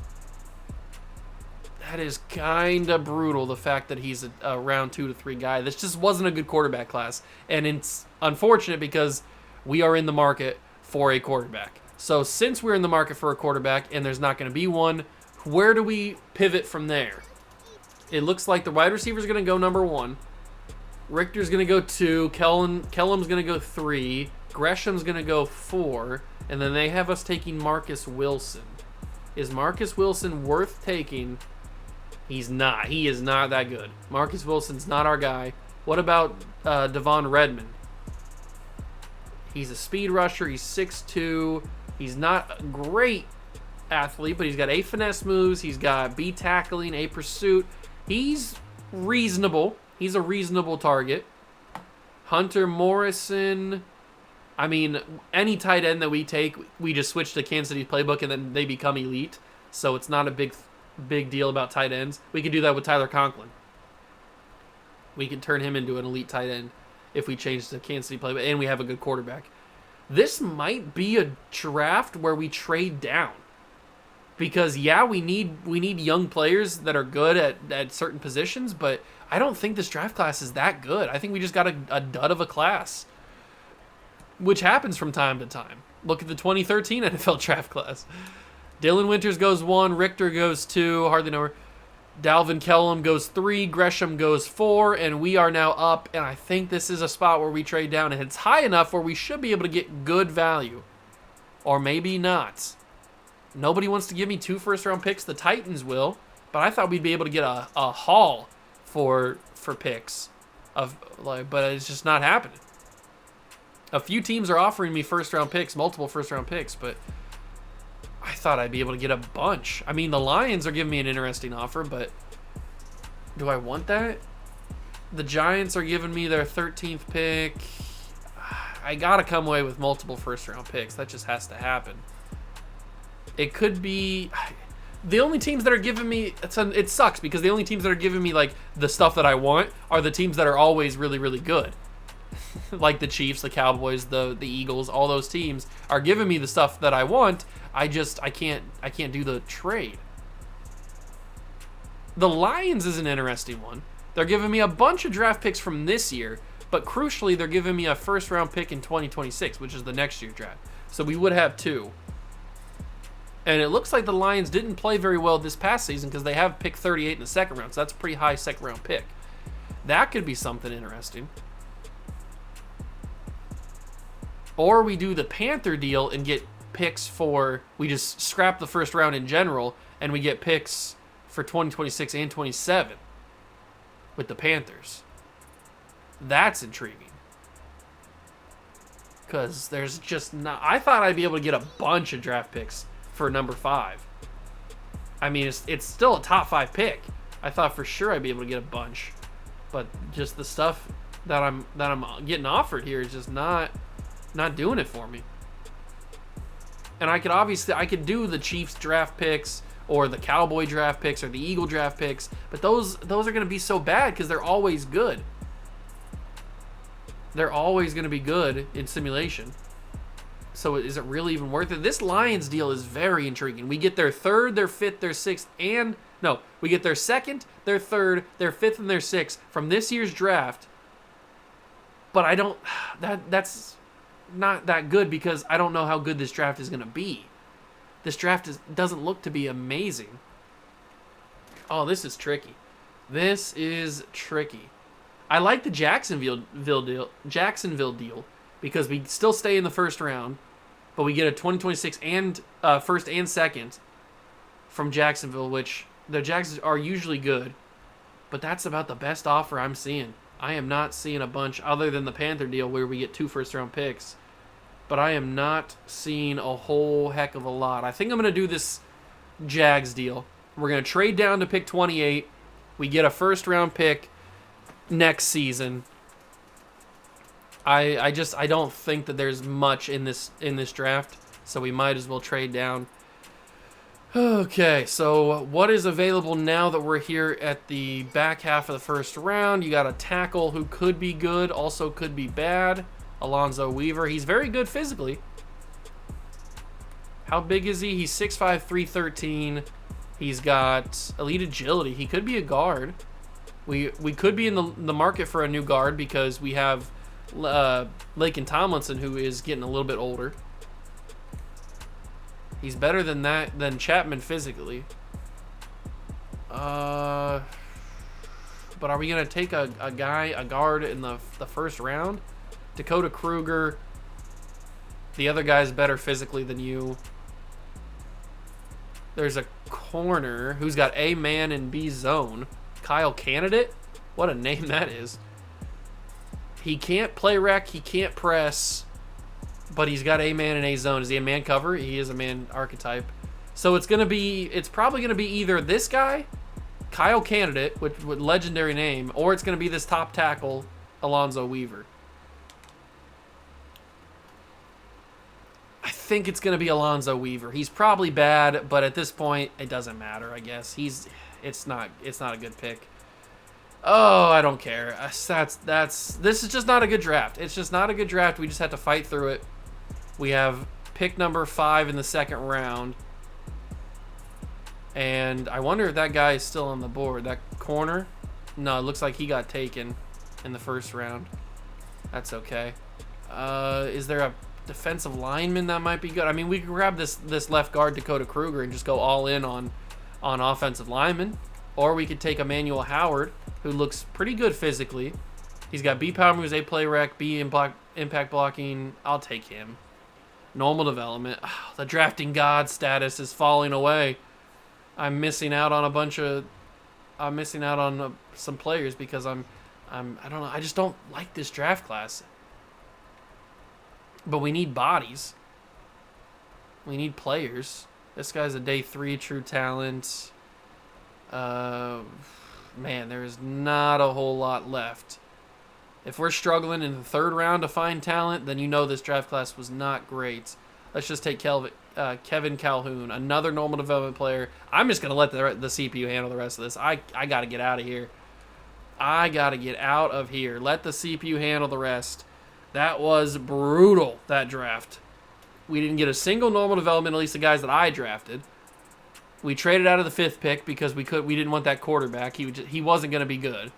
That is kind of brutal, the fact that he's a round 2 to 3 guy. This just wasn't a good quarterback class. And it's unfortunate because we are in the market for a quarterback. So since we're in the market for a quarterback and there's not going to be one, where do we pivot from there? It looks like the wide receiver is going to go number 1. Richter's going to go 2. Kellum's going to go 3. Gresham's going to go 4. And then they have us taking Marcus Wilson. Is Marcus Wilson worth taking? He's not. He is not that good. Marcus Wilson's not our guy. What about Devon Redmond? He's a speed rusher. He's 6'2". He's not a great athlete, but he's got A finesse moves. He's got B tackling, A pursuit. He's reasonable. He's a reasonable target. Hunter Morrison. I mean, any tight end that we take, we just switch to Kansas City's playbook and then they become elite. So it's not a big deal about tight ends. We could do that with Tyler Conklin. We could turn him into an elite tight end if we change the Kansas City playbook and we have a good quarterback. This might be a draft where we trade down. Because, yeah, we need young players that are good at certain positions, but I don't think this draft class is that good. I think we just got a dud of a class. which happens from time to time. Look at the 2013 NFL draft class. Dylan Winters goes 1, Richter goes 2, hardly know her. Dalvin Kellum goes 3, Gresham goes 4, and we are now up, and I think this is a spot where we trade down, and it's high enough where we should be able to get good value. Or maybe not. Nobody wants to give me 2 first-round picks. The Titans will, but I thought we'd be able to get a haul for picks, but it's just not happening. A few teams are offering me first-round picks, multiple first-round picks, but I thought I'd be able to get a bunch. I mean, the Lions are giving me an interesting offer, but do I want that? The Giants are giving me their 13th pick. I got to come away with multiple first-round picks. That just has to happen. It could be... The only teams that are giving me... It sucks because the only teams that are giving me like the stuff that I want are the teams that are always really, really good. Like the Chiefs, the Cowboys, the Eagles, all those teams are giving me the stuff that I want. I can't do the trade. The Lions is an interesting one. They're giving me a bunch of draft picks from this year, but crucially, they're giving me a first-round pick in 2026, which is the next year's draft. So we would have 2. And it looks like the Lions didn't play very well this past season because they have pick 38 in the second round, so that's a pretty high second-round pick. That could be something interesting. Or we do the Panther deal and get picks for... We just scrap the first round in general, and we get picks for 2026 and 27 with the Panthers. That's intriguing. Because there's just not... I thought I'd be able to get a bunch of draft picks for number 5. I mean, it's still a top 5 pick. I thought for sure I'd be able to get a bunch. But just the stuff that I'm getting offered here is just not doing it for me. And I could do the Chiefs draft picks or the Cowboy draft picks or the Eagle draft picks, but those are going to be so bad because they're always good. They're always going to be good in simulation. So is it really even worth it? This Lions deal is very intriguing. We get their 3rd, their 5th, their 6th, and... No, we get their 2nd, their 3rd, their 5th, and their 6th from this year's draft. But I don't... That's not that good because I don't know how good this draft is going to be. This draft doesn't look to be amazing. Oh, this is tricky. This is tricky. I like the Jacksonville deal because we still stay in the first round, but we get a 2026 and first and second from Jacksonville, which the Jags are usually good, but that's about the best offer I'm seeing. I am not seeing a bunch other than the Panther deal where we get 2 first-round picks, but I am not seeing a whole heck of a lot. I think I'm going to do this Jags deal. We're going to trade down to pick 28. We get a first-round pick next season. I don't think that there's much in this draft, so we might as well trade down. Okay, so what is available now that we're here at the back half of the first round? You got a tackle who could be good, also could be bad. Alonzo Weaver. He's very good physically. How big is he? He's 6'5", 313. He's got elite agility. He could be a guard. We could be in the market for a new guard because we have Laken Tomlinson, who is getting a little bit older. He's better than Chapman physically. But are we gonna take a guard in the first round? Dakota Kruger. The other guy's better physically than you. There's a corner who's got A man and B zone. Kyle Candidate? What a name that is. He can't play rec, he can't press, but he's got A man and A zone. Is he a man cover? He is a man archetype. So it's probably gonna be either this guy, Kyle Candidate, with legendary name, or it's gonna be this top tackle, Alonzo Weaver. I think it's going to be Alonzo Weaver. He's probably bad, but at this point, it doesn't matter, I guess. It's not a good pick. Oh, I don't care. This is just not a good draft. It's just not a good draft. We just have to fight through it. We have pick number 5 in the second round. And I wonder if that guy is still on the board. That corner? No, it looks like he got taken in the first round. That's okay. Is there a defensive lineman that might be good? I mean, we could grab this left guard, Dakota Kruger, and just go all in on offensive lineman. Or we could take Emmanuel Howard, who looks pretty good physically. He's got B power moves, A play rec, B impact blocking. I'll take him. Normal development. Oh, the drafting god status is falling away. I'm missing out on a bunch of. I'm missing out on some players because I don't know. I just don't like this draft class. But we need bodies. We need players. This guy's a day 3 true talent. Man, there is not a whole lot left. If we're struggling in the 3rd round to find talent, then you know this draft class was not great. Let's just take Kevin Calhoun, another normal development player. I'm just going to let the CPU handle the rest of this. I got to get out of here. I got to get out of here. Let the CPU handle the rest. That was brutal, that draft. We didn't get a single normal development, at least the guys that I drafted. We traded out of the 5th pick because we didn't want that quarterback. He wasn't going to be good.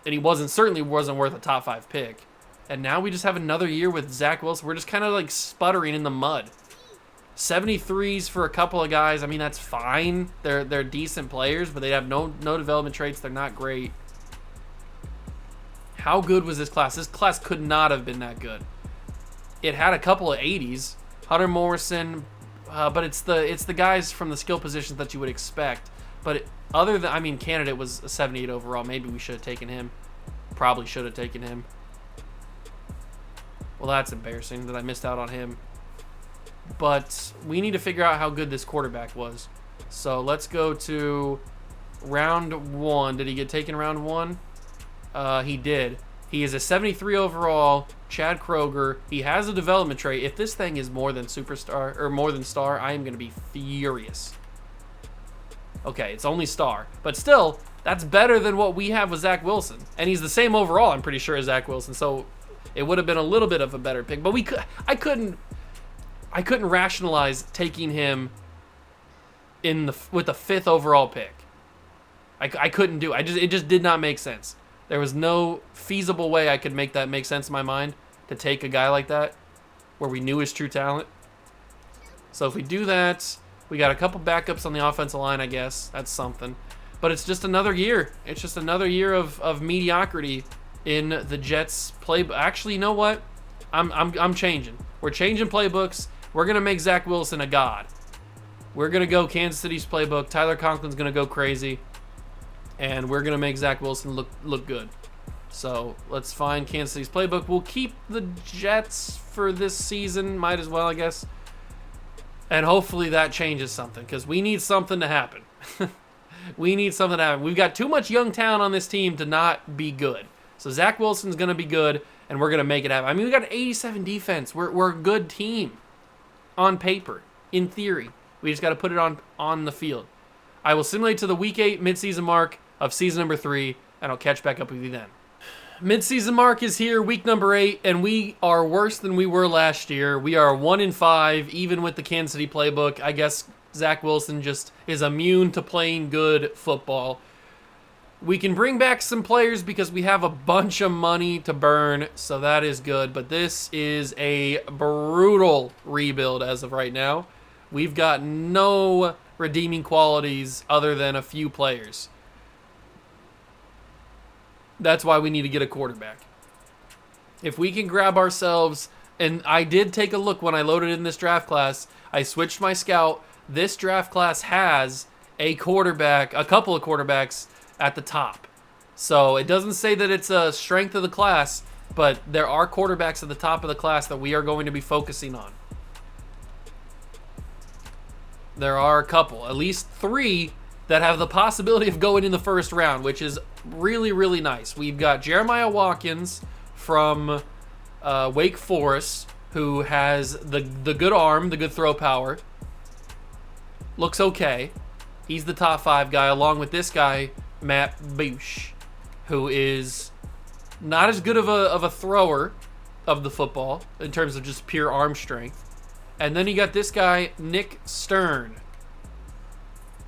And he certainly wasn't worth a top 5 pick. And now we just have another year with Zach Wilson. We're just kind of like sputtering in the mud. 73s for a couple of guys. I mean, that's fine. They're decent players, but they have no development traits. They're not great. How good was this class? This class could not have been that good. It had a couple of 80s. Hunter Morrison, but it's the guys from the skill positions that you would expect. But other than, I mean, candidate was a 78 overall. Maybe we should have taken him. Probably should have taken him. Well, that's embarrassing that I missed out on him. But we need to figure out how good this quarterback was. So let's go to round 1. Did he get taken round 1? He did. He is a 73 overall, Chad Kroger. He has a development trait. If this thing is more than superstar or more than star, I am going to be furious. Okay, it's only star. But still, that's better than what we have with Zach Wilson. And he's the same overall, I'm pretty sure, as Zach Wilson. So it would have been a little bit of a better pick. But I couldn't rationalize taking him with the 5th overall pick. I couldn't do it. It just did not make sense. There was no feasible way I could make that make sense in my mind to take a guy like that where we knew his true talent. So if we do that, we got a couple backups on the offensive line, I guess. That's something. But it's just another year. It's just another year of mediocrity in the Jets playbook. Actually, you know what? I'm changing. We're changing playbooks. We're going to make Zach Wilson a god. We're going to go Kansas City's playbook. Tyler Conklin's going to go crazy. And we're going to make Zach Wilson look good. So let's find Kansas City's playbook. We'll keep the Jets for this season. Might as well, I guess. And hopefully that changes something, because we need something to happen. We need something to happen. We've got too much young talent on this team to not be good. So Zach Wilson's going to be good, and we're going to make it happen. I mean, we got an 87 defense. We're a good team on paper, in theory. We just got to put it on the field. I will simulate to the week 8 midseason mark of season number 3, and I'll catch back up with you then. Midseason mark is here, week number 8, and we are worse than we were last year. We are 1-5, even with the Kansas City playbook. I guess Zach Wilson just is immune to playing good football. We can bring back some players because we have a bunch of money to burn, so that is good. But this is a brutal rebuild as of right now. We've got no redeeming qualities other than a few players. That's why we need to get a quarterback. If we can grab ourselves, and I did take a look when I loaded in this draft class, I switched my scout. This draft class has a quarterback, a couple of quarterbacks at the top. So it doesn't say that it's a strength of the class, but there are quarterbacks at the top of the class that we are going to be focusing on. There are a couple, at least 3, that have the possibility of going in the first round, which is really, really nice. We've got Jeremiah Watkins from Wake Forest, who has the good arm, the good throw power. Looks okay. He's the top 5 guy, along with this guy, Matt Bush, who is not as good of a thrower of the football in terms of just pure arm strength. And then you got this guy, Nick Stern,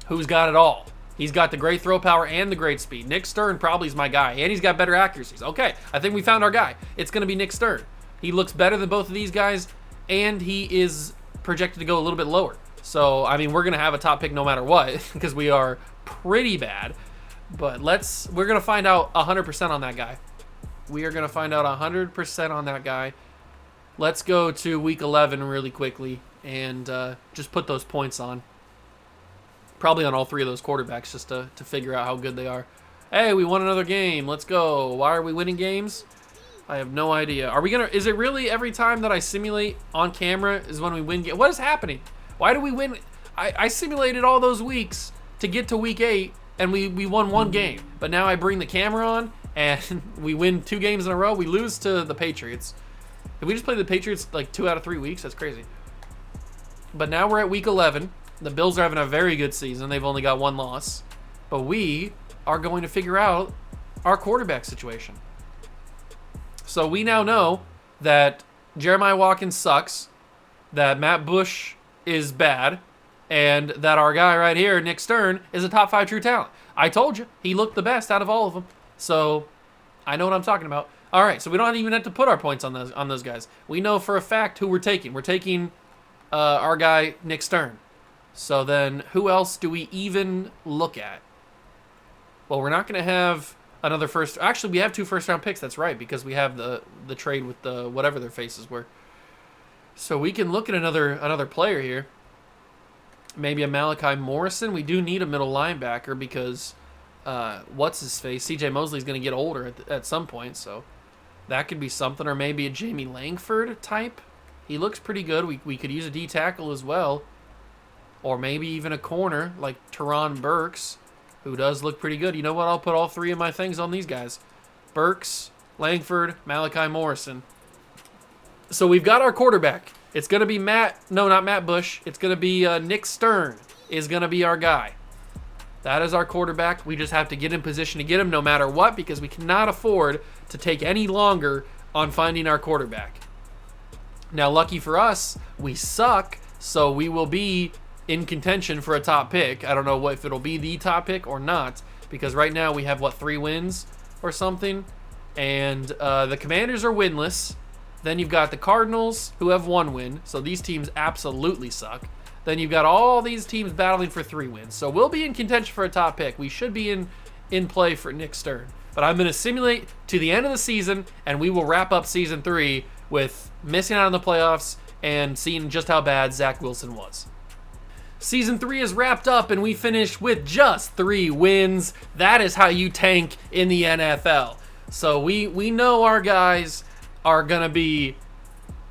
who's got it all. He's got the great throw power and the great speed. Nick Stern probably is my guy, and he's got better accuracies. Okay, I think we found our guy. It's going to be Nick Stern. He looks better than both of these guys, and he is projected to go a little bit lower. So, I mean, we're going to have a top pick no matter what because we are pretty bad. But we're going to find out 100% on that guy. We are going to find out 100% on that guy. Let's go to week 11 really quickly and just put those points on. Probably on all three of those quarterbacks just to figure out how good they are. Hey, we won another game. Let's go. Why are we winning games? I have no idea. Is it really every time that I simulate on camera is when we win games? What is happening? Why do we win? I simulated all those weeks to get to week 8 and we won one game. But now I bring the camera on and we win 2 games in a row. We lose to the Patriots. Did we just play the Patriots like 2 out of 3 weeks? That's crazy. But now we're at week 11. The Bills are having a very good season. They've only got 1 loss. But we are going to figure out our quarterback situation. So we now know that Jeremiah Watkins sucks, that Matt Bush is bad, and that our guy right here, Nick Stern, is a top 5 true talent. I told you, he looked the best out of all of them. So I know what I'm talking about. All right, so we don't even have to put our points on those guys. We know for a fact who we're taking. We're taking our guy, Nick Stern. So then who else do we even look at? Well, we're not going to have another first. Actually, we have 2 first-round picks. That's right, because we have the trade with the whatever their faces were. So we can look at another player here. Maybe a Malachi Morrison. We do need a middle linebacker because what's his face? C.J. Mosley's going to get older at some point, so that could be something. Or maybe a Jamie Langford type. He looks pretty good. We could use a D tackle as well. Or maybe even a corner like Teron Burks, who does look pretty good. You know what? I'll put all 3 of my things on these guys. Burks, Langford, Malachi Morrison. So we've got our quarterback. It's going to be not Matt Bush. It's going to be Nick Stern is going to be our guy. That is our quarterback. We just have to get in position to get him no matter what because we cannot afford to take any longer on finding our quarterback. Now, lucky for us, we suck, so we will be in contention for a top pick. I don't know if it'll be the top pick or not because right now we have, 3 wins or something? And the Commanders are winless. Then you've got the Cardinals who have 1 win. So these teams absolutely suck. Then you've got all these teams battling for 3 wins. So we'll be in contention for a top pick. We should be in play for Nick Stern. But I'm going to simulate to the end of the season and we will wrap up season 3 with missing out on the playoffs and seeing just how bad Zach Wilson was. Season 3 is wrapped up and we finished with just 3 wins. That is how you tank in the NFL. So we know our guys are going to be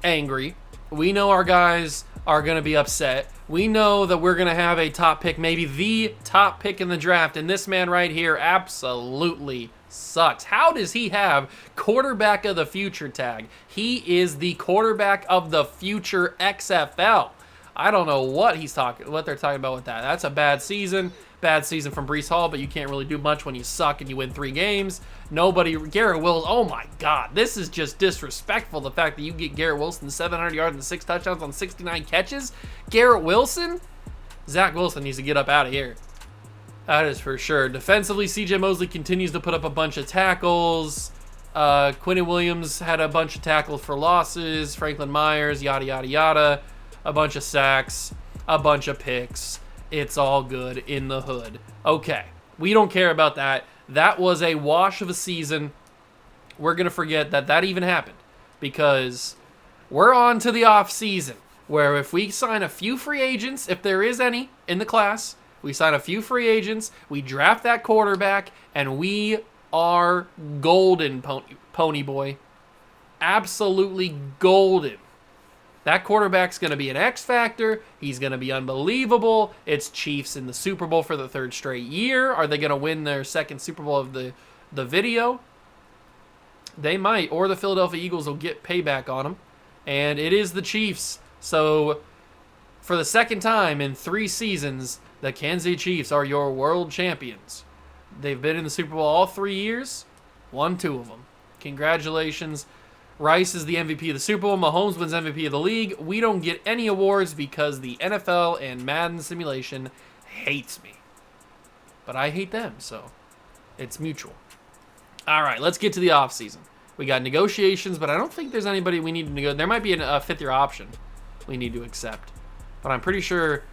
angry. We know our guys are going to be upset. We know that we're going to have a top pick, maybe the top pick in the draft. And this man right here absolutely sucks. How does he have quarterback of the future tag? He is the quarterback of the future XFL. I don't know what they're talking about with that. That's a bad season from Breece Hall, but you can't really do much when you suck and you win 3 games. Garrett Wilson, oh my God, this is just disrespectful. The fact that you get Garrett Wilson 700 yards and 6 touchdowns on 69 catches. Garrett Wilson? Zach Wilson needs to get up out of here. That is for sure. Defensively, C.J. Mosley continues to put up a bunch of tackles. Quinnen Williams had a bunch of tackles for losses. Franklin Myers, yada, yada, yada. A bunch of sacks, a bunch of picks. It's all good in the hood. Okay, we don't care about that. That was a wash of a season. We're going to forget that even happened because we're on to the off season where if we sign a few free agents, if there is any in the class, we sign a few free agents, we draft that quarterback, and we are golden, pony boy. Absolutely golden. That quarterback's going to be an X factor. He's going to be unbelievable. It's Chiefs in the Super Bowl for the 3rd straight year. Are they going to win their 2nd Super Bowl of the video? They might, or the Philadelphia Eagles will get payback on them. And it is the Chiefs. So for the 2nd time in 3 seasons, the Kansas City Chiefs are your world champions. They've been in the Super Bowl all 3 years, won 2 of them. Congratulations. Rice is the MVP of the Super Bowl. Mahomes wins MVP of the league. We don't get any awards because the NFL and Madden simulation hates me. but I hate them, so it's mutual. All right, let's get to the offseason. We got negotiations, but I don't think there's anybody we need to negotiate. There might be a fifth-year option we need to accept, but I'm pretty sure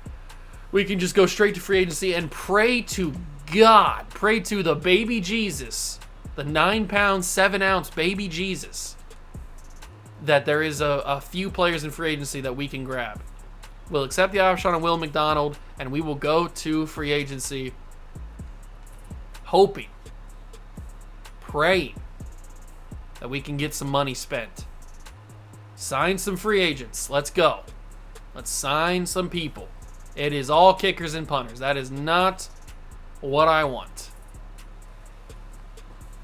we can just go straight to free agency and pray to God, pray to the baby Jesus, the 9-pound, 7-ounce baby Jesus, that there is a few players in free agency that we can grab. We'll accept the option on Will McDonald, and we will go to free agency hoping, praying that we can get some money spent. Sign some free agents. Let's go. Let's sign some people. It is all kickers and punters. That is not what I want.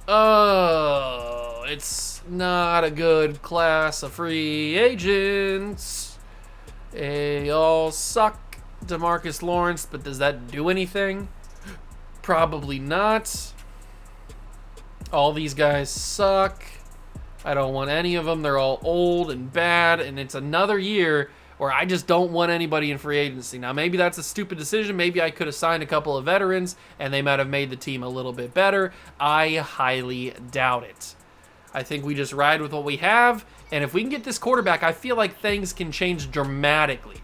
Oh, it's not a good class of free agents. They all suck. DeMarcus Lawrence, but does that do anything? Probably not. All these guys suck. I don't want any of them. They're all old and bad, and it's another year where I just don't want anybody in free agency. Now, maybe that's a stupid decision. Maybe I could have signed a couple of veterans, and they might have made the team a little bit better. I highly doubt it. I think we just ride with what we have, and if we can get this quarterback, I feel like things can change dramatically.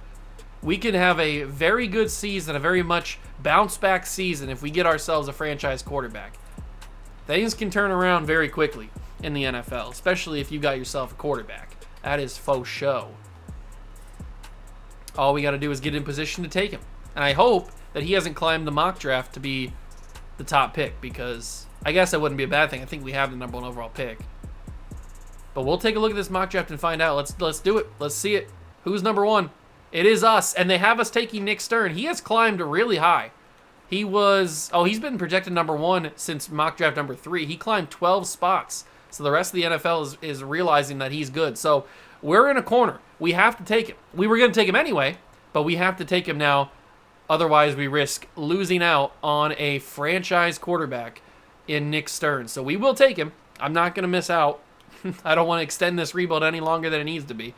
We can have a very good season, a very much bounce-back season if we get ourselves a franchise quarterback. Things can turn around very quickly in the NFL, especially if you got yourself a quarterback. That is faux show. All we got to do is get in position to take him. And I hope that he hasn't climbed the mock draft to be the top pick, because I guess that wouldn't be a bad thing. I think we have the number 1 overall pick. But we'll take a look at this mock draft and find out. Let's do it. Let's see it. Who's number 1? It is us, and they have us taking Nick Stern. He has climbed really high. He's been projected number 1 since mock draft number 3. He climbed 12 spots. So the rest of the NFL is realizing that he's good. So we're in a corner. We have to take him. We were going to take him anyway, but we have to take him now. Otherwise, we risk losing out on a franchise quarterback in Nick Stern. So we will take him. I'm not going to miss out. I don't want to extend this rebuild any longer than it needs to be.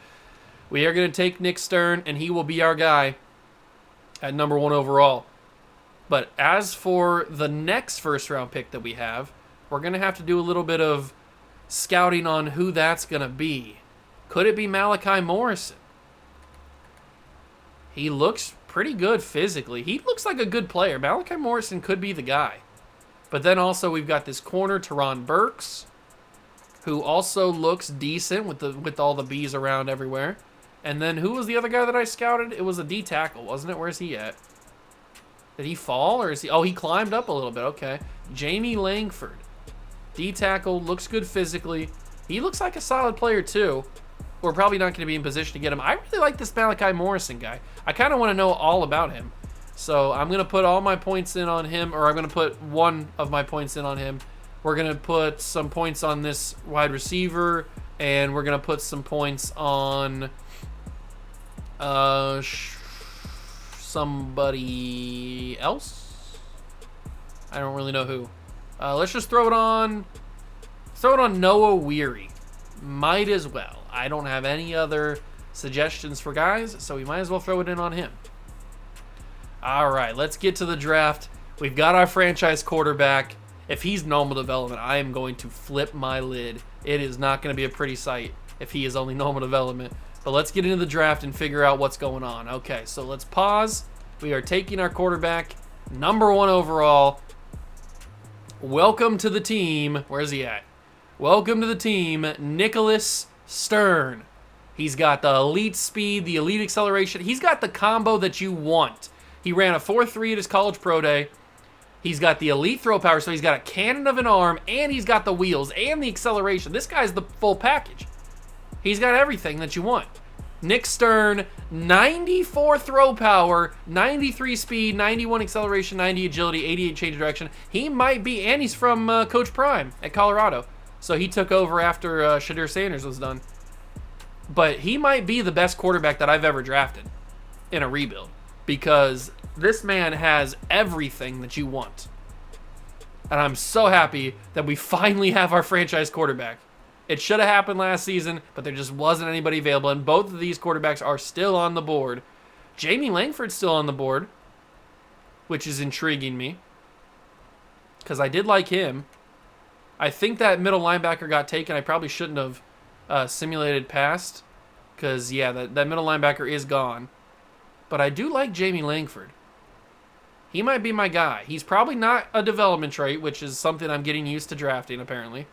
We are going to take Nick Stern, and he will be our guy at number 1 overall. But as for the next first-round pick that we have, we're going to have to do a little bit of scouting on who that's going to be. Could it be Malachi Morrison? He looks pretty good physically. He looks like a good player. Malachi Morrison could be the guy. But then also we've got this corner, Teron Burks, who also looks decent with all the bees around everywhere. And then who was the other guy that I scouted? It was a D tackle, wasn't it? Where's he at? Did he fall, or is he? Oh, he climbed up a little bit. Okay. Jamie Langford. D tackle, looks good physically. He looks like a solid player too. We're probably not going to be in position to get him. I really like this Malachi Morrison guy. I kind of want to know all about him. So I'm going to put all my points in on him, or I'm going to put one of my points in on him. We're going to put some points on this wide receiver, and we're going to put some points on somebody else. I don't really know who. Let's just throw it on Noah Weary. Might as well. I don't have any other suggestions for guys, so we might as well throw it in on him. All right, let's get to the draft. We've got our franchise quarterback. If he's normal development, I am going to flip my lid. It is not going to be a pretty sight if he is only normal development. But let's get into the draft and figure out what's going on. Okay, so let's pause. We are taking our quarterback, number 1 overall. Welcome to the team. Where's he at? Welcome to the team, Nicholas Stern. He's got the elite speed, the elite acceleration. He's got the combo that you want. He ran a 4.3 at his college pro day. He's got the elite throw power, so he's got a cannon of an arm, and he's got the wheels and the acceleration. This guy's the full package. He's got everything that you want. Nick Stern, 94 throw power, 93 speed, 91 acceleration, 90 agility, 88 change of direction. He might be, and he's from Coach Prime at Colorado. So he took over after Shadir Sanders was done. But he might be the best quarterback that I've ever drafted in a rebuild, because this man has everything that you want. And I'm so happy that we finally have our franchise quarterback. It should have happened last season, but there just wasn't anybody available, and both of these quarterbacks are still on the board. Jamie Langford's still on the board, which is intriguing me. because I did like him. I think that middle linebacker got taken. I probably shouldn't have simulated past, because, yeah, that middle linebacker is gone. But I do like Jamie Langford. He might be my guy. He's probably not a development trait, which is something I'm getting used to drafting, apparently.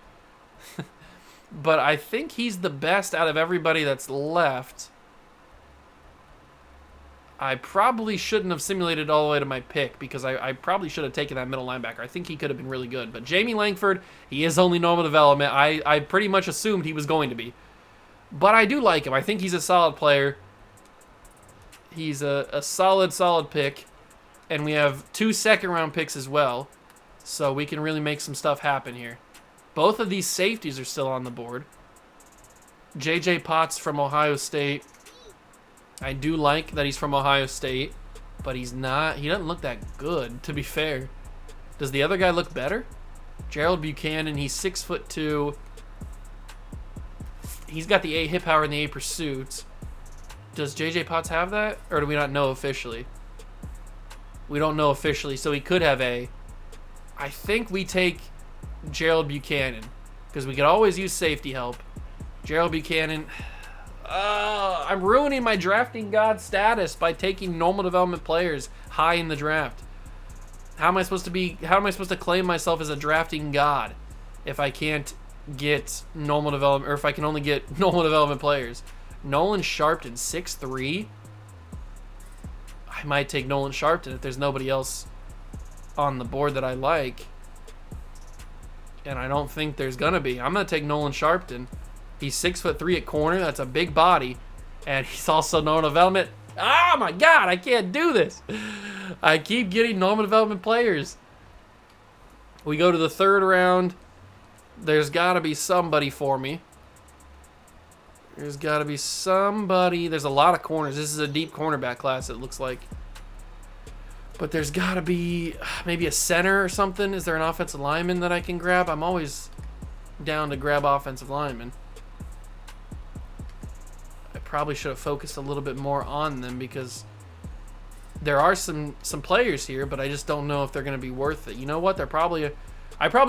But I think he's the best out of everybody that's left. I probably shouldn't have simulated all the way to my pick, because I probably should have taken that middle linebacker. I think he could have been really good. But Jamie Langford, he is only normal development. I pretty much assumed he was going to be. But I do like him. I think he's a solid player. He's a solid pick. And we have 2 second-round picks as well. So we can really make some stuff happen here. Both of these safeties are still on the board. J.J. Potts from Ohio State. I do like that he's from Ohio State, but he doesn't look that good, to be fair. Does the other guy look better? Gerald Buchanan, he's 6'2". He's got the A hip power and the A pursuit. Does J.J. Potts have that? Or do we not know officially? We don't know officially, so he could have A. I think we take Gerald Buchanan, because we could always use safety help. Gerald Buchanan. I'm ruining my drafting god status by taking normal development players high in the draft. How am I supposed to claim myself as a drafting god if I can't get normal development, or if I can only get normal development players? Nolan Sharpton, 6'3". I might take Nolan Sharpton if there's nobody else on the board that I like. And I don't think there's gonna be. I'm gonna take Nolan Sharpton. He's 6'3" at corner. That's a big body. And he's also normal development. Oh my God, I can't do this. I keep getting normal development players. We go to the 3rd round. There's got to be somebody for me. There's got to be somebody. There's a lot of corners. This is a deep cornerback class, it looks like. But there's got to be maybe a center or something. Is there an offensive lineman that I can grab? I'm always down to grab offensive linemen. I probably should have focused a little bit more on them, because there are some players here, but I just don't know if they're going to be worth it. You know what? I probably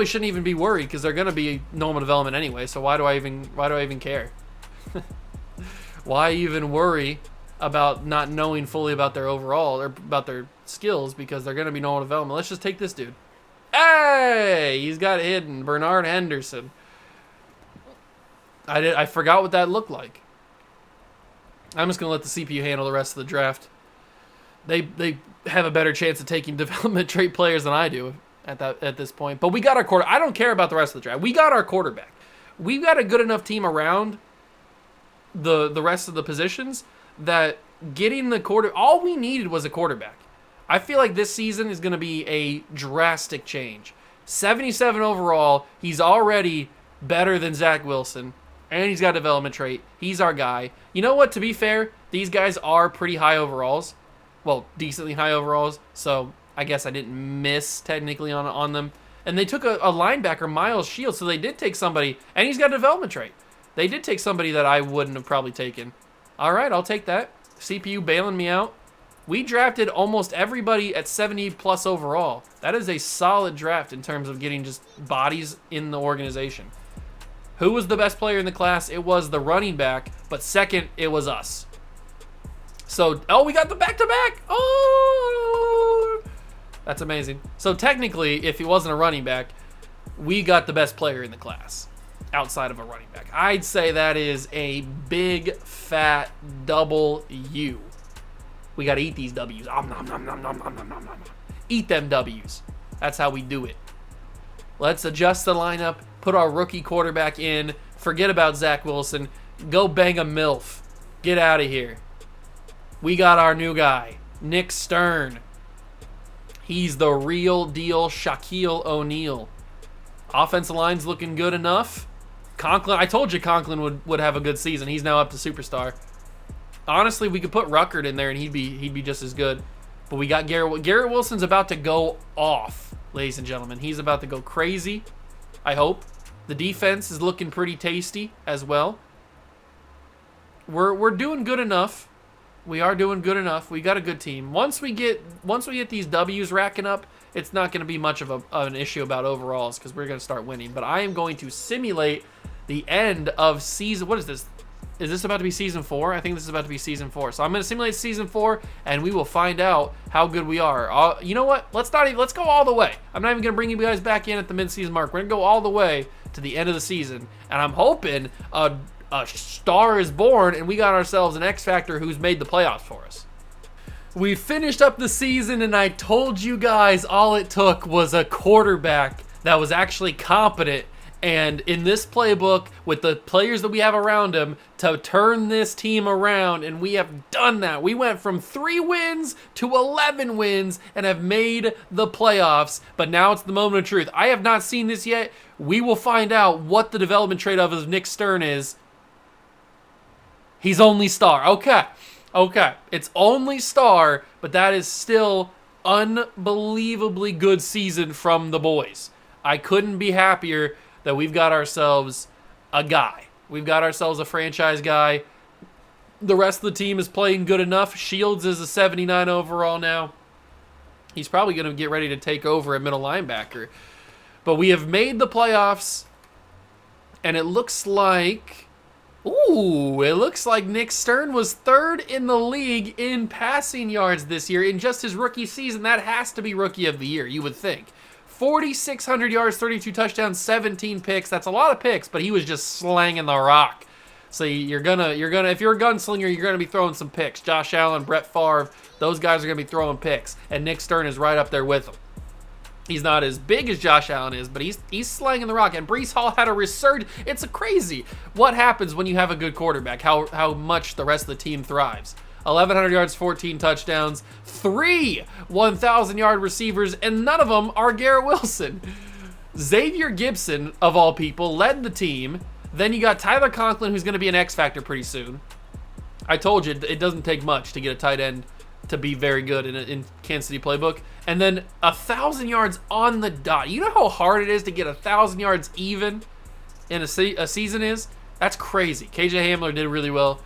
shouldn't even be worried, because they're going to be normal development anyway. So why do I even care? Why even worry about not knowing fully about their overall or about their skills, because they're going to be normal development. Let's just take this dude. Hey, he's got it hidden. Bernard Henderson. I forgot what that looked like. I'm just going to let the CPU handle the rest of the draft. They have a better chance of taking development trait players than I do at this point. But we got our quarter. I don't care about the rest of the draft. We got our quarterback. We've got a good enough team around the rest of the positions that getting the all we needed was a quarterback. I feel like this season is going to be a drastic change. 77 overall. He's already better than Zach Wilson, and he's got a development trait. He's our guy. You know what? To be fair, these guys are pretty high overalls. Well, decently high overalls. So I guess I didn't miss technically on them. And they took a linebacker, Miles Shields, so they did take somebody, and he's got a development trait. They did take somebody that I wouldn't have probably taken. All right, I'll take that. CPU bailing me out. We drafted almost everybody at 70+ overall. That is a solid draft in terms of getting just bodies in the organization. Who was the best player in the class? It was the running back, but second, it was us. So, oh, we got the back-to-back. Oh, that's amazing. So technically, if he wasn't a running back, we got the best player in the class outside of a running back. I'd say that is a big, fat W. We got to eat these W's. Nom, nom, nom, nom, nom, nom, nom, nom, nom. Eat them W's. That's how we do it. Let's adjust the lineup, put our rookie quarterback in, forget about Zach Wilson, go bang a MILF. Get out of here. We got our new guy, Nick Stern. He's the real deal Shaquille O'Neal. Offensive line's looking good enough. Conklin, I told you Conklin would have a good season. He's now up to superstar. Honestly, we could put Ruckert in there and he'd be just as good. But we got Garrett. Garrett Wilson's about to go off, ladies and gentlemen. He's about to go crazy, I hope. The defense is looking pretty tasty as well. We're doing good enough. We are doing good enough. We got a good team. Once we get these W's racking up, it's not going to be much of an issue about overalls because we're going to start winning. But I am going to simulate the end of season. What is this? Is this about to be season 4? I think this is about to be season 4. So I'm going to simulate season 4, and we will find out how good we are. You know what? Let's go all the way. I'm not even going to bring you guys back in at the mid-season mark. We're going to go all the way to the end of the season, and I'm hoping a star is born, and we got ourselves an X Factor who's made the playoffs for us. We finished up the season, and I told you guys all it took was a quarterback that was actually competent, and in this playbook, with the players that we have around him, to turn this team around, and we have done that. We went from 3 wins to 11 wins and have made the playoffs, but now it's the moment of truth. I have not seen this yet. We will find out what the development trade of Nick Stern is. He's only star. Okay. It's only star, but that is still unbelievably good season from the boys. I couldn't be happier that we've got ourselves a guy. We've got ourselves a franchise guy. The rest of the team is playing good enough. Shields is a 79 overall now. He's probably going to get ready to take over at middle linebacker. But we have made the playoffs, and it looks like... Ooh, it looks like Nick Stern was 3rd in the league in passing yards this year in just his rookie season. That has to be Rookie of the Year, you would think. 4,600 yards, 32 touchdowns, 17 picks. That's a lot of picks, but he was just slanging the rock. So you're gonna, if you're a gunslinger, you're gonna be throwing some picks. Josh Allen, Brett Favre, those guys are gonna be throwing picks, and Nick Stern is right up there with them. He's not as big as Josh Allen is, but he's slanging the rock. And Breece Hall had a resurgence. It's crazy what happens when you have a good quarterback, how much the rest of the team thrives. 1,100 yards, 14 touchdowns, 3 1,000-yard receivers, and none of them are Garrett Wilson. Xavier Gibson, of all people, led the team. Then you got Tyler Conklin, who's going to be an X Factor pretty soon. I told you, it doesn't take much to get a tight end to be very good in Kansas City playbook. And then 1,000 yards on the dot. You know how hard it is to get 1,000 yards even in a season is? That's crazy. KJ Hamler did really well.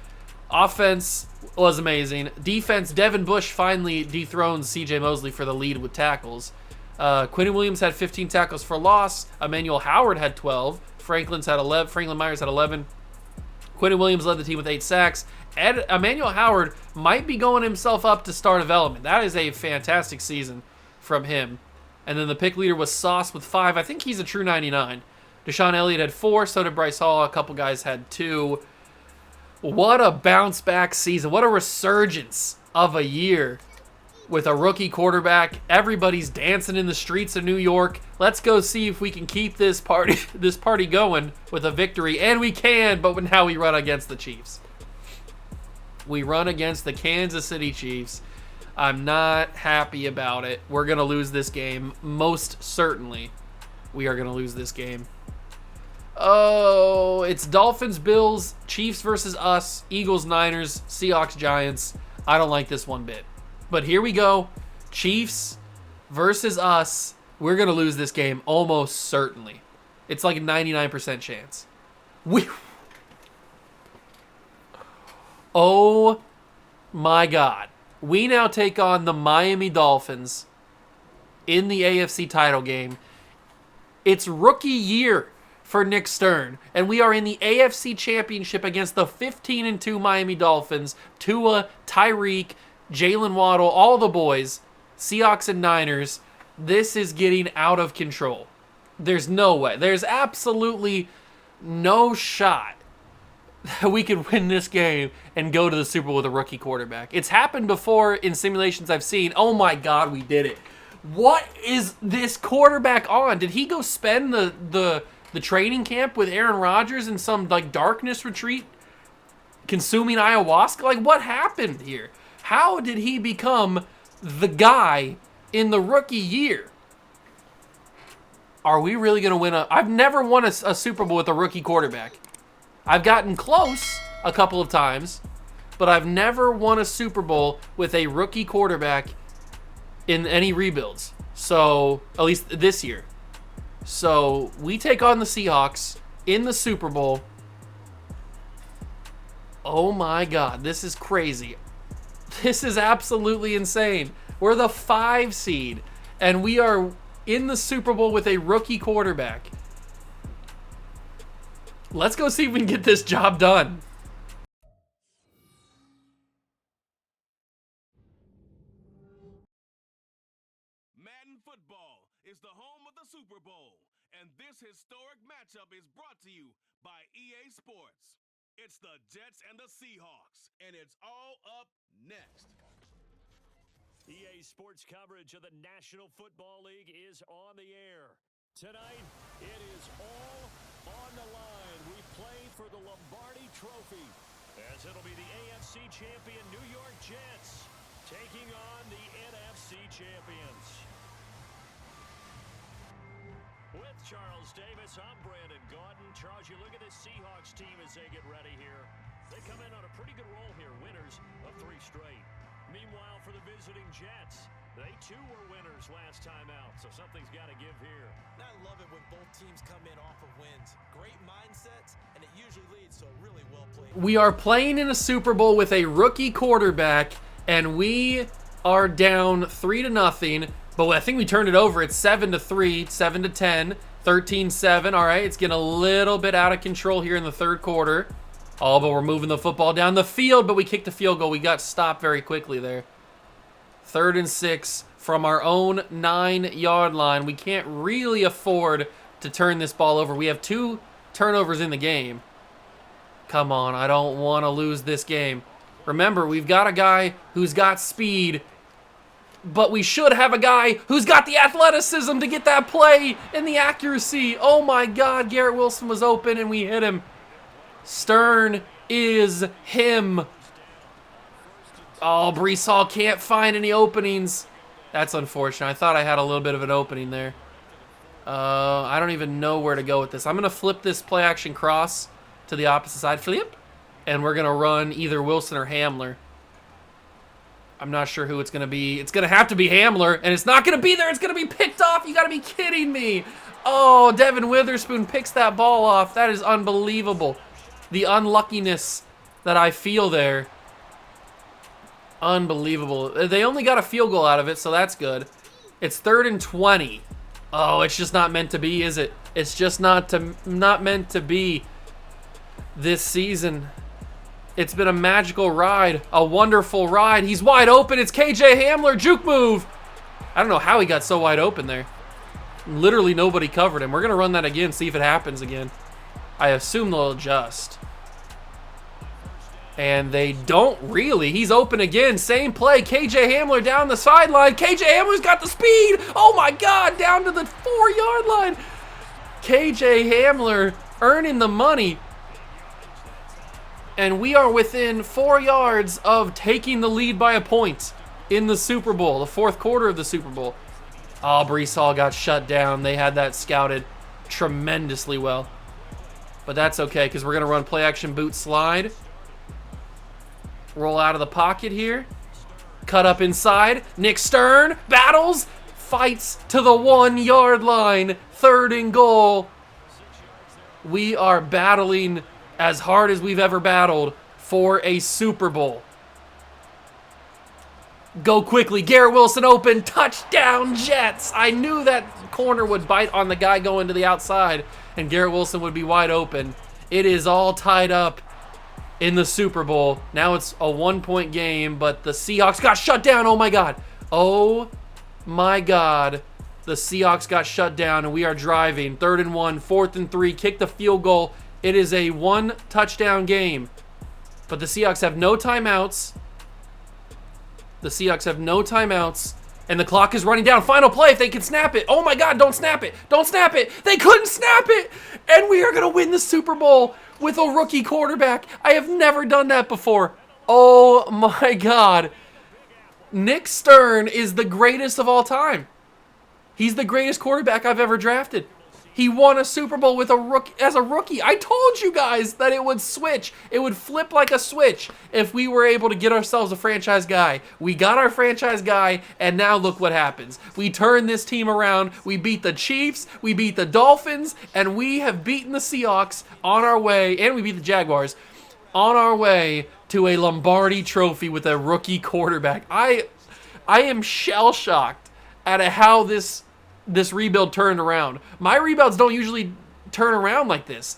Offense was amazing. Defense, Devin Bush finally dethroned CJ Mosley for the lead with tackles. Quinn Williams had 15 tackles for loss. Emmanuel Howard had 12. Franklin Myers had 11. Quinn Williams led the team with 8 sacks. Emmanuel Howard might be going himself up to star development. That is a fantastic season from him. And then the pick leader was Sauce with 5. I think he's a true 99. Deshaun Elliott had 4. So did Bryce Hall. A couple guys had 2. What a bounce back season. What a resurgence of a year with a rookie quarterback. Everybody's dancing in the streets of New York. Let's go see if we can keep this party going with a victory. And we can, but now we run against the Chiefs. We run against the Kansas City Chiefs. I'm not happy about it. We're going to lose this game. Most certainly, we are going to lose this game. Oh, it's Dolphins, Bills, Chiefs versus us, Eagles, Niners, Seahawks, Giants. I don't like this one bit. But here we go. Chiefs versus us. We're going to lose this game almost certainly. It's like a 99% chance. Oh my God. We now take on the Miami Dolphins in the AFC title game. It's rookie year for Nick Stern, and we are in the AFC Championship against the 15-2 Miami Dolphins. Tua, Tyreek, Jalen Waddle, all the boys, Seahawks and Niners. This is getting out of control. There's no way. There's absolutely no shot that we could win this game and go to the Super Bowl with a rookie quarterback. It's happened before in simulations I've seen. Oh my God, we did it. What is this quarterback on? Did he go spend the training camp with Aaron Rodgers in some like darkness retreat consuming ayahuasca? Like, what happened here? How did he become the guy in the rookie year? Are we really going to win I've never won a Super Bowl with a rookie quarterback. I've gotten close a couple of times, but I've never won a Super Bowl with a rookie quarterback in any rebuilds. So, at least this year. So, we take on the Seahawks in the Super Bowl. Oh my God, this is crazy. This is absolutely insane. We're the 5 seed, and we are in the Super Bowl with a rookie quarterback. Let's go see if we can get this job done. Madden football is the home of the Super Bowl, and this historic matchup is brought to you by EA Sports. It's the Jets and the Seahawks, and it's all up next. EA Sports coverage of the National Football League is on the air. Tonight, it is all on the line. We play for the Lombardi Trophy, as it'll be the AFC champion New York Jets taking on the NFC champions. With Charles Davis, I'm Brandon Gaudin. Charles, you look at this Seahawks team as they get ready here. They come in on a pretty good roll here, winners of 3 straight. Meanwhile, for the visiting Jets, they too were winners last time out, so something's got to give here. I love it when both teams come in off of wins. Great mindsets, and it usually leads to a really well-played. We are playing in a Super Bowl with a rookie quarterback, and we are down 3-0. But I think we turned it over. It's 7-3, 7-10, 13-7. All right, it's getting a little bit out of control here in the third quarter. Oh, but we're moving the football down the field, but we kicked a field goal. We got stopped very quickly there. 3rd and 6 from our own 9-yard line. We can't really afford to turn this ball over. We have 2 turnovers in the game. Come on, I don't want to lose this game. Remember, we've got a guy who's got speed, but we should have a guy who's got the athleticism to get that play and the accuracy. Oh my God, Garrett Wilson was open and we hit him. Stern is him. Oh, Breece Hall can't find any openings. That's unfortunate. I thought I had a little bit of an opening there. I don't even know where to go with this. I'm going to flip this play action cross to the opposite side. Flip. And we're going to run either Wilson or Hamler. I'm not sure who it's going to be. It's going to have to be Hamler, and it's not going to be there. It's going to be picked off. You got to be kidding me. Oh, Devin Witherspoon picks that ball off. That is unbelievable. The unluckiness that I feel there. Unbelievable. They only got a field goal out of it, so that's good. It's 3rd and 20. Oh, it's just not meant to be, is it? It's just not meant to be this season. It's been a magical ride, a wonderful ride. He's wide open. It's KJ Hamler, juke move. I don't know how he got so wide open there. Literally nobody covered him. We're going to run that again, see if it happens again. I assume they'll adjust. And they don't really. He's open again. Same play. KJ Hamler down the sideline. KJ Hamler's got the speed. Oh my God, down to the 4-yard line. KJ Hamler earning the money. And we are within 4 yards of taking the lead by a point in the Super Bowl, the 4th quarter of the Super Bowl. Oh, Breece Hall got shut down. They had that scouted tremendously well. But that's okay, because we're going to run play action boot slide. Roll out of the pocket here. Cut up inside. Nick Stern battles. Fights to the 1-yard line. 3rd and goal. We are battling as hard as we've ever battled for a Super Bowl. Go quickly. Garrett Wilson open. Touchdown, Jets. I knew that corner would bite on the guy going to the outside, and Garrett Wilson would be wide open. It is all tied up in the Super Bowl. Now it's a 1-point game, but the Seahawks got shut down. Oh, my God. Oh, my God. The Seahawks got shut down, and we are driving. 3rd and 1, 4th and 3. Kick the field goal. It is a 1-touchdown game, but the Seahawks have no timeouts. The Seahawks have no timeouts, and the clock is running down. Final play, if they can snap it. Oh my God, don't snap it. Don't snap it. They couldn't snap it, and we are going to win the Super Bowl with a rookie quarterback. I have never done that before. Oh my God. Nick Stern is the greatest of all time. He's the greatest quarterback I've ever drafted. He won a Super Bowl with as a rookie. I told you guys that it would switch. It would flip like a switch if we were able to get ourselves a franchise guy. We got our franchise guy, and now look what happens. We turn this team around. We beat the Chiefs. We beat the Dolphins, and we have beaten the Seahawks on our way, and we beat the Jaguars on our way to a Lombardi Trophy with a rookie quarterback. I am shell-shocked at how this rebuild turned around. My rebuilds don't usually turn around like this.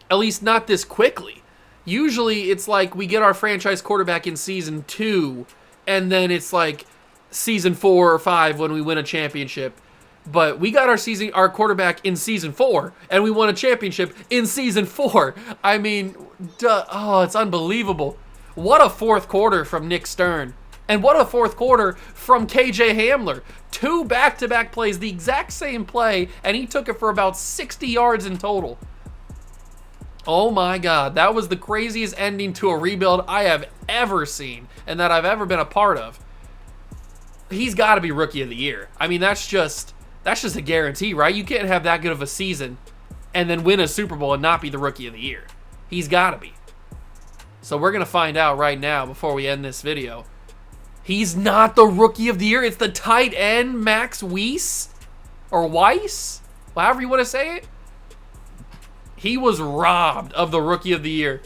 At least not this quickly. Usually it's like we get our franchise quarterback in season 2, and then it's like season 4 or 5 when we win a championship. But we got our quarterback in season 4, and we won a championship in season 4. I mean, it's unbelievable. What a fourth quarter from Nick Stern. And what a fourth quarter from KJ Hamler. 2 back-to-back plays, the exact same play, and he took it for about 60 yards in total. Oh my God, that was the craziest ending to a rebuild I have ever seen and that I've ever been a part of. He's got to be Rookie of the Year. I mean, that's just a guarantee, right? You can't have that good of a season and then win a Super Bowl and not be the Rookie of the Year. He's got to be. So we're going to find out right now before we end this video. He's not the Rookie of the Year. It's the tight end, Max Weiss, or Weiss, however you want to say it. He was robbed of the Rookie of the Year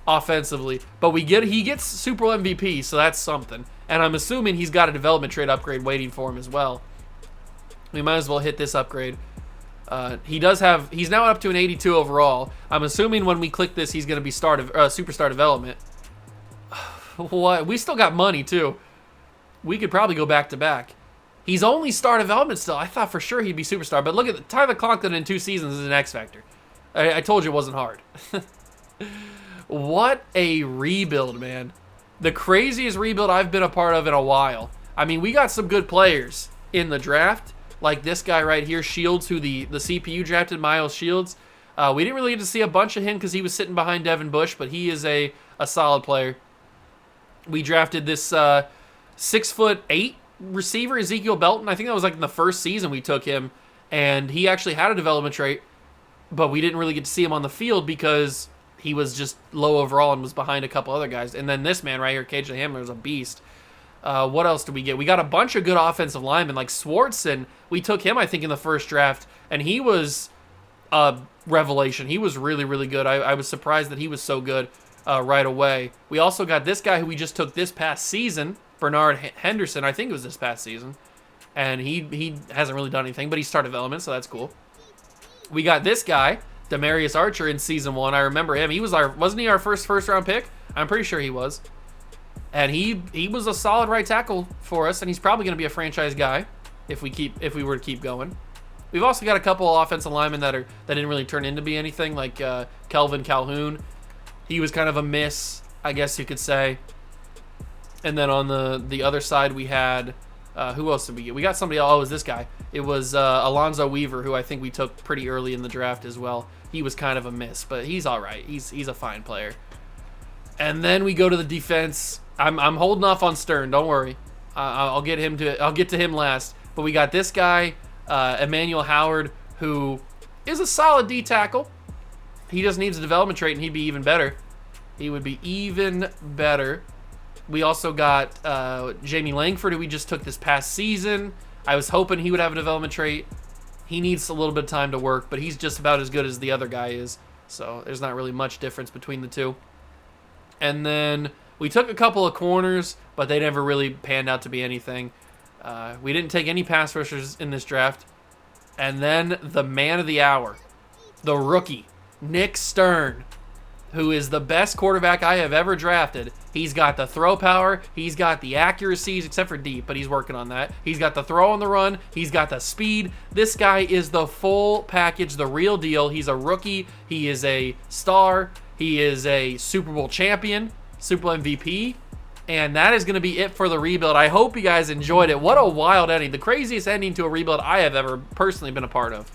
offensively, but he gets Super Bowl MVP, so that's something. And I'm assuming he's got a development trade upgrade waiting for him as well. We might as well hit this upgrade. He's now up to an 82 overall. I'm assuming when we click this, he's going to be superstar development. What? We still got money too. We could probably go back to back. He's only star development still. I thought for sure he'd be superstar, but look at Tyler Conklin in 2 seasons is an X factor. I told you it wasn't hard. What a rebuild, man. The craziest rebuild I've been a part of in a while. I mean, we got some good players in the draft, like this guy right here, Shields, who the CPU drafted, Miles Shields. We didn't really get to see a bunch of him because he was sitting behind Devin Bush, but he is a solid player. We drafted this 6'8" receiver, Ezekiel Belton. I think that was like in the first season we took him, and he actually had a development trait, but we didn't really get to see him on the field because he was just low overall and was behind a couple other guys. And then this man right here, KJ Hamler, is a beast. What else did we get? We got a bunch of good offensive linemen, like Swartzen. We took him, I think, in the first draft, and he was a revelation. He was really, really good. I was surprised that he was so good right away. We also got this guy who we just took this past season, Bernard Henderson. I think it was this past season. And he hasn't really done anything, but he started development, so that's cool. We got this guy, Demarius Archer, in season 1. I remember him. Wasn't he our first round pick? I'm pretty sure he was. And he was a solid right tackle for us, and he's probably going to be a franchise guy if we were to keep going. We've also got a couple of offensive linemen that didn't really turn into be anything, like Kelvin Calhoun. He was kind of a miss, I guess you could say. And then on the other side, we had who else did we get? We got somebody else. Oh, it was this guy. It was Alonzo Weaver, who I think we took pretty early in the draft as well. He was kind of a miss, but he's all right. He's a fine player. And then we go to the defense. I'm holding off on Stern. Don't worry. I'll get to him last. But we got this guy, Emmanuel Howard, who is a solid D tackle. He just needs a development trait, and he'd be even better. He would be even better. We also got Jamie Langford, who we just took this past season. I was hoping he would have a development trait. He needs a little bit of time to work, but he's just about as good as the other guy is. So there's not really much difference between the two. And then we took a couple of corners, but they never really panned out to be anything. We didn't take any pass rushers in this draft. And then the man of the hour, the rookie, Nick Stern, who is the best quarterback I have ever drafted. He's got the throw power. He's got the accuracies, except for deep, but he's working on that. He's got the throw on the run. He's got the speed. This guy is the full package, the real deal. He's a rookie. He is a star. He is a Super Bowl champion, Super Bowl MVP. And that is going to be it for the rebuild. I hope you guys enjoyed it. What a wild ending. The craziest ending to a rebuild I have ever personally been a part of.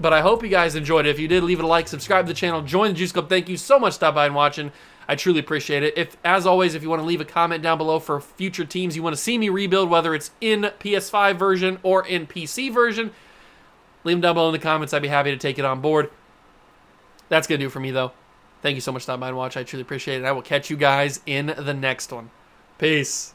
But I hope you guys enjoyed it. If you did, leave it a like, subscribe to the channel, join the Juice Club. Thank you so much for stopping by and watching. I truly appreciate it. As always, if you want to leave a comment down below for future teams you want to see me rebuild, whether it's in PS5 version or in PC version, leave them down below in the comments. I'd be happy to take it on board. That's going to do it for me, though. Thank you so much for stopping by and watching. I truly appreciate it. I will catch you guys in the next one. Peace.